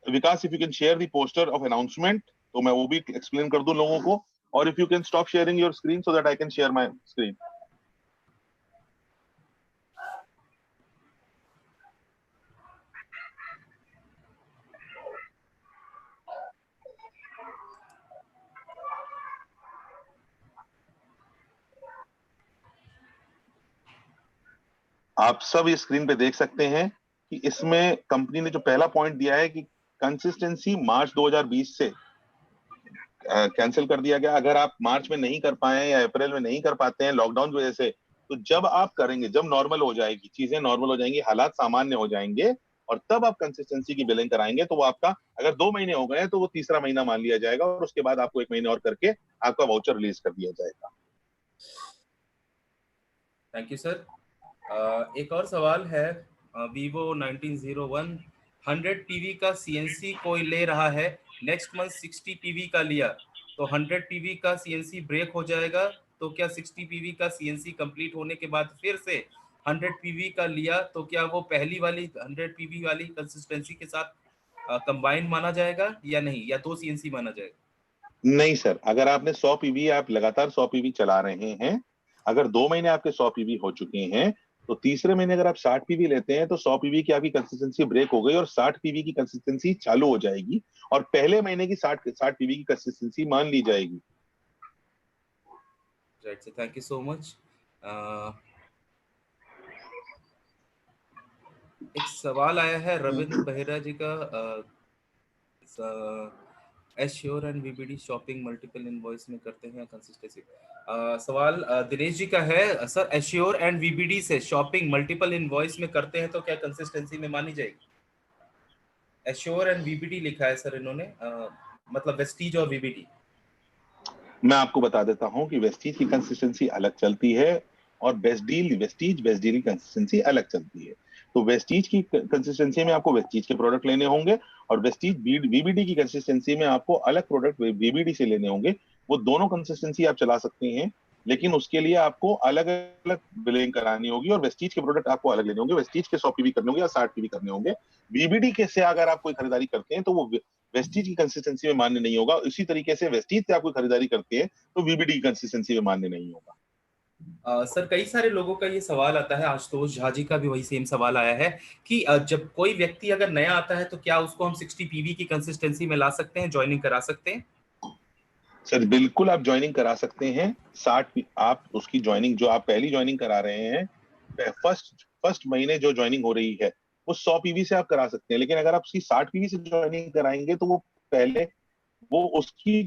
Vikas, if you can share the poster of announcement, तो मैं वो भी एक्सप्लेन कर दूं लोगों को। और if you can stop sharing your screen so that I can share my screen. आप सब ये स्क्रीन पे देख सकते हैं कि इसमें कंपनी ने जो पहला पॉइंट दिया है कि कंसिस्टेंसी मार्च 2020 से कैंसिल कर दिया गया। अगर आप मार्च में नहीं कर पाए या अप्रैल में नहीं कर पाते हैं लॉकडाउन की वजह से, तो जब आप करेंगे, जब नॉर्मल हो जाएगी, चीजें नॉर्मल हो जाएंगी, हालात सामान्य हो जाएंगे, और तब आप कंसिस्टेंसी की बिलिंग कराएंगे, तो वो आपका अगर 2 महीने हो गए तो वो तीसरा महीना मान लिया जाएगा, और उसके बाद आपको 1 महीने और करके आपका वाउचर रिलीज कर दिया जाएगा। Thank you sir. एक और सवाल है, Vivo 1901 100 PV का CNC कोई ले रहा है, नेक्स्ट मंथ 60 PV का लिया, तो 100 PV का CNC ब्रेक हो जाएगा, तो क्या 60 PV का CNC कंप्लीट होने के बाद फिर से 100 PV का लिया, तो क्या वो पहली वाली 100 PV वाली कंसिस्टेंसी के साथ कंबाइन माना जाएगा या नहीं, या 2 CNC माना जाएगा? नहीं सर, अगर आपने 100 पीवी, आप लगातार 100 पीवी चला रहे हैं, अगर 2 महीने आपके 100 पीवी हो चुके हैं, तो तीसरे महीने अगर आप 60 पीवी लेते हैं तो 100 पीवी की आपकी कंसिस्टेंसी ब्रेक हो गई और 60 पीवी की कंसिस्टेंसी चालू हो जाएगी, और पहले महीने की 60 पीवी की कंसिस्टेंसी मान ली जाएगी। Right sir, thank you so much. एक सवाल आया है रविंद्र बहेरा जी का, assure and VBD shopping multiple invoice में करते हैं कंसिस्टेंसी। सवाल दिनेश जी का है, सर एश्योर एंड वीबीडी से शॉपिंग मल्टीपल इनवॉइस में करते हैं तो क्या कंसिस्टेंसी में मानी जाएगी? एश्योर एंड वीबीडी लिखा है सर इन्होंने, मतलब वेस्टीज और वीबीडी। मैं आपको बता देता हूं कि वेस्टीज की कंसिस्टेंसी अलग चलती है और वेस्टीज की कंसिस्टेंसी अलग चलती है। तो वेस्टीज की कंसिस्टेंसी में आपको वेस्टीज के प्रोडक्ट लेने होंगे, और वेस्टीज वीबीडी की कंसिस्टेंसी में आपको अलग प्रोडक्ट वीबीडी से लेने होंगे। वो दोनों कंसिस्टेंसी आप चला सकते हैं, लेकिन उसके लिए आपको अलग अलग बिलिंग करानी होगी, और वेस्टीज के प्रोडक्ट आपको अलग लेने होंगे। वेस्टीज के 100 पीवी करने होंगे या 60 पीवी करने होंगे। वीबीडी के से अगर आप कोई खरीदारी करते हैं तो वो वेस्टीज की कंसिस्टेंसी में मान्य नहीं होगा। इसी तरीके से वेस्टीज से आप कोई खरीदारी करते हैं तो वीबीडी की कंसिस्टेंसी में मान्य नहीं होगा। सर कई सारे लोगों का ये सवाल आता है, आशुतोष झा जी का भी वही सेम सवाल आया है कि जब कोई व्यक्ति अगर नया आता है तो क्या उसको हम 60 पीवी की कंसिस्टेंसी में ला सकते हैं, ज्वाइनिंग करा सकते हैं? सर बिल्कुल आप ज्वाइनिंग करा सकते हैं। 60 आप उसकी ज्वाइनिंग, जो आप पहली ज्वाइनिंग करा रहे हैं, फर्स्ट महीने जो ज्वाइनिंग हो रही है वो 100 पीवी से आप करा सकते हैं। लेकिन अगर आप उसकी 60 पीवी से ज्वाइनिंग कराएंगे तो वो उसकी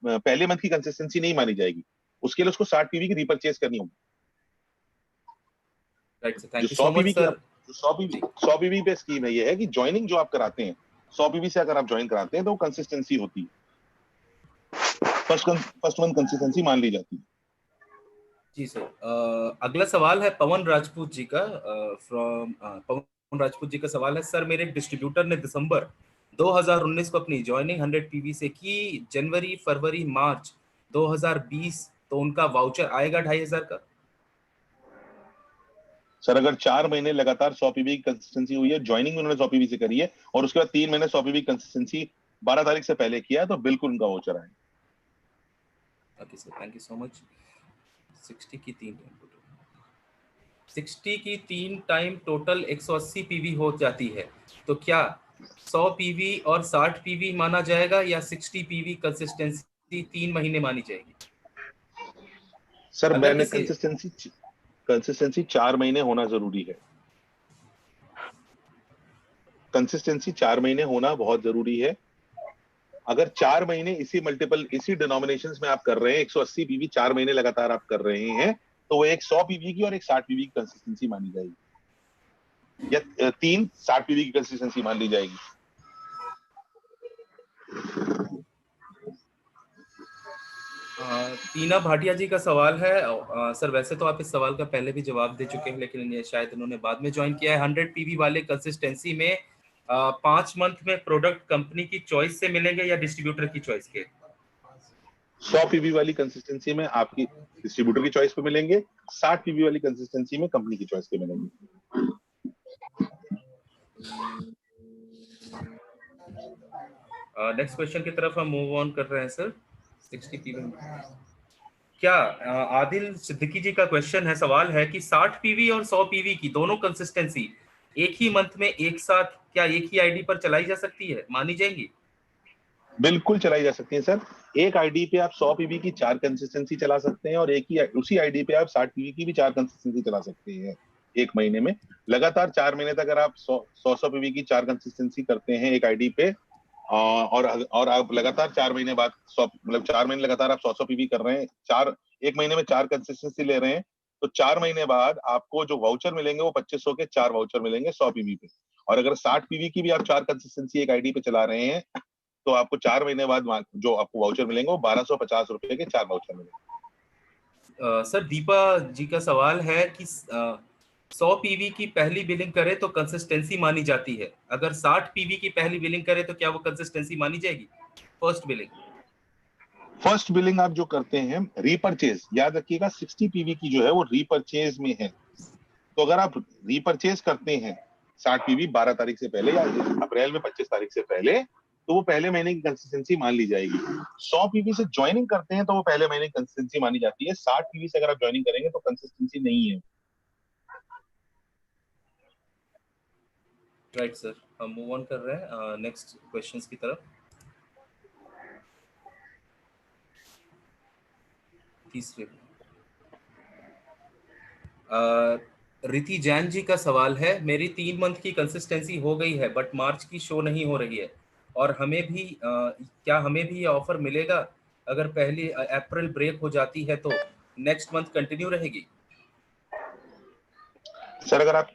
पहले मंथ की कंसिस्टेंसी नहीं मानी जाएगी। उसके लिए उसको 60 पीवी की रिपर्चेज करनी होगी। राइट सर, जो thank you 100 so much PV की सर। 100 पीवी पे स्कीम है, ये है कि ज्वाइनिंग जो आप कराते हैं 100 पीवी से अगर आप ज्वाइन कराते हैं तो कंसिस्टेंसी होती है, फर्स्ट मंथ कंसिस्टेंसी मान ली जाती है। जी सर, अगला सवाल है पवन राजपूत जी का, पवन राजपूत जी का सवाल है, सर मेरे डिस्ट्रीब्यूटर ने दिसंबर 2019 को अपनी ज्वाइनिंग 100 पीवी से की, जनवरी फरवरी मार्च 2020, तो उनका वाउचर आएगा 2500 का? सर अगर 4 महीने लगातार 100 पीवी की कंसिस्टेंसी हुई है, ज्वाइनिंग भी उन्होंने 100 पीवी से करी है, और उसके बाद 3 महीने 100 पीवी कंसिस्टेंसी 12 तारीख से पहले किया है, तो बिल्कुल उनका वाउचर आएगा। Okay sir, thank you so much. 60 की 3 टाइम टोटल 60 की 3 टाइम टोटल 180 पीवी हो जाती है, तो क्या 100 पीवी और 60 पीवी माना जाएगा या 60 पीवी कंसिस्टेंसी 3 महीने मानी जाएगी? सर अगर मैंने किसी कंसिस्टेंसी 4 महीने होना जरूरी है। कंसिस्टेंसी 4 महीने होना बहुत जरूरी है। अगर 4 महीने इसी डिनोमिनेशंस में आप कर रहे हैं, 180 पीवी 4 महीने लगातार आप कर रहे हैं, तो वो एक 100 पीवी की और एक 60 पीवी की कंसिस्टेंसी मानी जाएगी, या 3 60 पीवी की कंसिस्टेंसी मान ली जाएगी। टीना भाटिया जी का सवाल है, सर वैसे तो आप इस सवाल का पहले भी जवाब दे चुके हैं, लेकिन ये शायद उन्होंने बाद में ज्वाइन किया है। 100 पीवी वाले कंसिस्टेंसी में 5 मंथ में प्रोडक्ट कंपनी की चॉइस से मिलेंगे या डिस्ट्रीब्यूटर की चॉइस के? 100 पीवी वाली कंसिस्टेंसी में आपकी डिस्ट्रीब्यूटर की चॉइस पे मिलेंगे, 60 पीवी वाली कंसिस्टेंसी में कंपनी की चॉइस पे मिलेंगे। नेक्स्ट क्वेश्चन की तरफ हम मूव ऑन कर रहे हैं सर। 60 पीवी क्या, आदिल सिद्दीकी जी का क्वेश्चन है, सवाल है कि 60 पीवी और 100 पीवी की दोनों कंसिस्टेंसी एक ही मंथ में एक साथ क्या एक ही आईडी पर चलाई जा सकती है, मानी जाएंगी? बिल्कुल चलाई जा सकती है सर। एक आईडी पे आप 100 पीवी की 4 कंसिस्टेंसी चला सकते हैं, और उसी आईडी पे आप 60 पीवी की भी 4 कंसिस्टेंसी चला सकते हैं। एक महीने में लगातार 4 महीने तक अगर आप 100 पीवी की 4 कंसिस्टेंसी करते हैं एक आईडी पे, और आप लगातार 4 महीने बाद 100 मतलब 4 महीने लगातार आप 100 पीवी कर रहे हैं, एक महीने में 4 कंसिस्टेंसी ले रहे हैं, तो 4 महीने बाद आपको जो वाउचर मिलेंगे वो 2500 के 4 वाउचर मिलेंगे 100 पीवी पे। और अगर 60 पीवी की भी आप 4 कंसिस्टेंसी एक आईडी पे चला रहे हैं, तो आपको 4 महीने बाद जो आपको वाउचर मिलेंगे वो 1250 रुपए के 4 वाउचर मिलेंगे। सर दीपा जी का सवाल है कि 100 पीवी की पहली बिलिंग करे तो कंसिस्टेंसी मानी जाती है, अगर 60 पीवी की पहली बिलिंग करे तो क्या वो कंसिस्टेंसी मानी जाएगी? फर्स्ट बिलिंग आप जो करते हैं रीपरचेज, याद रखिएगा 60 पीवी की जो है वो रीपरचेज में है। तो अगर आप रीपरचेज करते हैं 60 पीवी 12 तारीख से पहले या अप्रैल में 25 तारीख से पहले, तो वो पहले महीने की कंसिस्टेंसी मान ली जाएगी। 100 पीवी से ज्वाइनिंग करते हैं तो वो पहले महीने की कंसिस्टेंसी मानी जाती है। 60 पीवी से अगर आप ज्वाइनिंग करेंगे तो कंसिस्टेंसी नहीं है। राइट सर, हम मूव ऑन कर रहे हैं नेक्स्ट क्वेश्चंस की तरफ। तीसरे रिति जैन जी का सवाल है, मेरी 3 मंथ की कंसिस्टेंसी हो गई है बट मार्च की शो नहीं हो रही है, और हमें भी क्या हमें भी ये ऑफर मिलेगा? अगर पहली अप्रैल ब्रेक हो जाती है तो नेक्स्ट मंथ कंटिन्यू रहेगी? सर अगर आप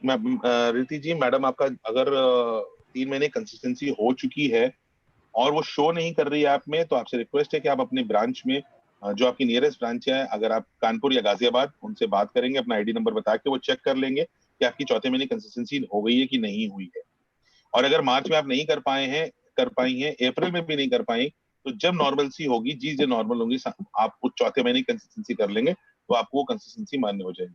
रिति जी मैडम आपका अगर 3 महीने कंसिस्टेंसी हो चुकी है और वो शो नहीं कर रही है ऐप में, तो आपसे रिक्वेस्ट है कि आप अपने ब्रांच में जो आपकी नियरेस्ट ब्रांच है, अगर आप कानपुर या गाजियाबाद, उनसे बात करेंगे, अपना आईडी नंबर बता के वो चेक कर लेंगे कि आपकी चौथे महीने कंसिस्टेंसी हो गई है कि नहीं हुई है। और अगर मार्च में आप नहीं कर पाई हैं, अप्रैल में भी नहीं कर पाई, तो जब नॉर्मलसी होगी, चीजें नॉर्मल होंगी, आप उस चौथे महीने कंसिस्टेंसी कर लेंगे तो आपको वो कंसिस्टेंसी मान्य हो जाएगी।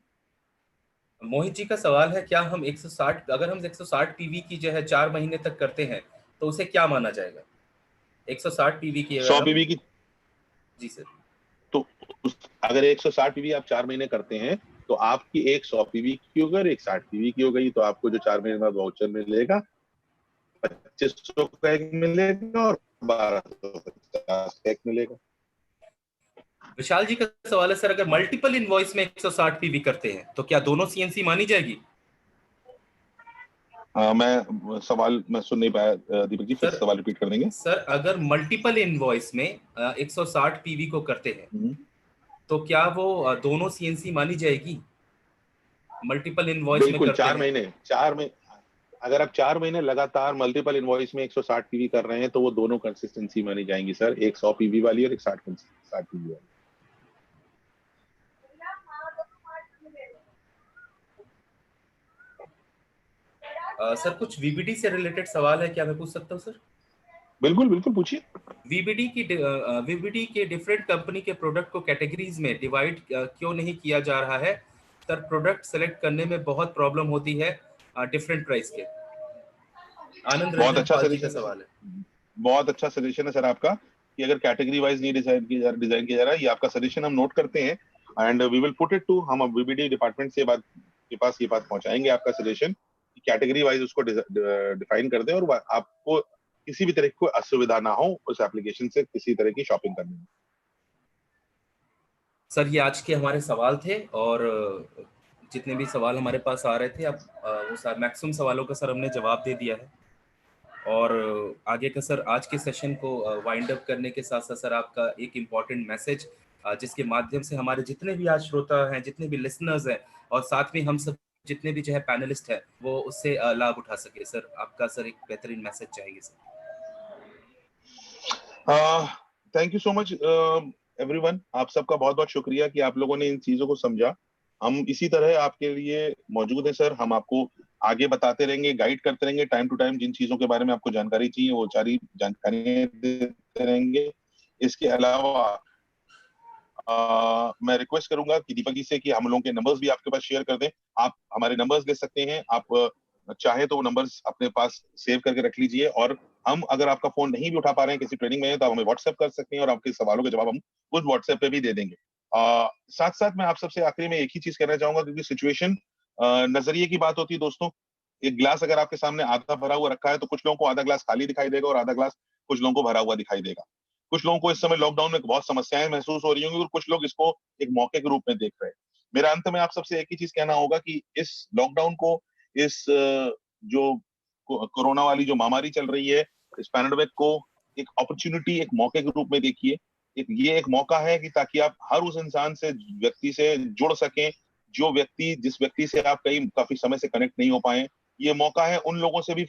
मोहित जी का सवाल है, क्या हम 160 अगर हम 160 पीवी की जो है 4 महीने तक करते हैं तो उसे क्या माना जाएगा? 160 पीवी की अगर 100 हम पीवी की, जी सर, तो अगर 160 पीवी आप 4 महीने करते हैं तो आपकी एक 100 पीवी की अगर एक 60 पीवी की हो गई, तो आपको जो 4 महीने बाद वाउचर मिलेगा 2500 का एक मिलेगा और 1250 का एक मिलेगा। विशाल जी का सवाल है, सर अगर मल्टीपल इनवॉइस में 160 पीवी करते हैं तो क्या दोनों सीएनसी मानी जाएगी? मैं सवाल मैं सुन नहीं पाया, दीपक जी फिर सवाल रिपीट कर देंगे। सर अगर मल्टीपल इनवॉइस में 160 पीवी को करते हैं तो क्या वो दोनों सीएनसी मानी जाएगी? मल्टीपल इनवॉइस में बिल्कुल, करते हैं 4 महीने अगर आप 4 महीने लगातार मल्टीपल इनवॉइस में 160 पीवी कर रहे हैं तो वो दोनों कंसिस्टेंसी मानी जाएंगी सर, एक 100 पीवी वाली और एक 60 पीवी वाली। सर कुछ वीबीडी से रिलेटेड सवाल है, क्या मैं पूछ सकता हूँ सर? बिल्कुल बिल्कुल पूछिए। वीबीडी के डिफरेंट कंपनी के प्रोडक्ट को कैटेगरीज में डिवाइड क्यों नहीं किया जा रहा है? सर प्रोडक्ट सेलेक्ट करने में बहुत प्रॉब्लम होती है डिफरेंट प्राइस के। आनंद रंजन पाल जी का सवाल है। बहुत अच्छा सजेशन है सर आपका कि अगर कैटेगरी वाइज नहीं डिजाइन किया जा रहा है, ये आपका सजेशन हम नोट करते हैं and we will put it to, हम वीबीडी डिपार्टमेंट से बात के पास ये बात पहुंचाएंगे आपका सजेशन कि कैटेगरी वाइज उसको डिफाइन कर दें और आपको किसी भी तरह की कोई असुविधा ना हो उस एप्लीकेशन से किसी तरह की शॉपिंग करने में। सर ये आज के हमारे सवाल थे, और जितने भी सवाल हमारे पास आ रहे थे अब वो मैक्सिमम सवालों का सर हमने जवाब दे दिया है। और आगे का सर आज के सेशन को वाइंड अप करने के साथ साथ सर आपका एक इम्पॉर्टेंट मैसेज जिसके माध्यम से हमारे जितने भी आज श्रोता हैं, जितने भी लिसनर्स हैं, और साथ में हम सब जितने भी जो है पैनलिस्ट हैं, वो उससे लाभ उठा सके। सर आपका सर एक बेहतरीन मैसेज चाहिए sir. Thank you so much everyone, आप सबका बहुत बहुत शुक्रिया कि आप लोगों ने इन चीजों को समझा। हम इसी तरह आपके लिए मौजूद हैं सर, हम आपको आगे बताते रहेंगे, गाइड करते रहेंगे, टाइम टू टाइम जिन चीजों के बारे में आपको जानकारी चाहिए वो सारी जानकारी देते रहेंगे। इसके अलावा मैं रिक्वेस्ट करूंगा कि दीपक जी से कि हम लोगों के नंबर्स भी आपके पास शेयर कर दें। आप हमारे नंबर्स ले सकते हैं, आप चाहे तो वो नंबर्स अपने पास सेव करके रख लीजिए, और हम अगर आपका फोन नहीं भी उठा पा रहे हैं, किसी ट्रेनिंग में है, तो आप हमें व्हाट्सएप कर सकते हैं और आपके सवालों के जवाब हम उस व्हाट्सएप पे भी दे देंगे। साथ साथ मैं आप सबसे आखिरी में एक ही चीज कहना चाहूंगा, क्योंकि सिचुएशन नजरिए की बात होती है दोस्तों। एक गिलास अगर आपके सामने आधा भरा हुआ रखा है तो कुछ लोगों को आधा ग्लास खाली दिखाई देगा और आधा ग्लास कुछ लोगों को भरा हुआ दिखाई देगा। कुछ लोगों को इस समय लॉकडाउन में बहुत समस्याएं महसूस हो रही होंगी और कुछ लोग इसको एक मौके के रूप में देख रहे हैं। मेरा अंत में आप सबसे एक ही चीज कहना होगा कि इस लॉकडाउन को, इस जो कोरोना वाली जो महामारी चल रही है, इस पैंडेमिक को एक अपॉर्चुनिटी, एक मौके के रूप में देखिए। ये एक मौका है कि ताकि आप हर उस इंसान से, व्यक्ति से जुड़ सकें, जिस व्यक्ति से आप कई काफी समय से कनेक्ट नहीं हो पाए। ये मौका है उन लोगों से भी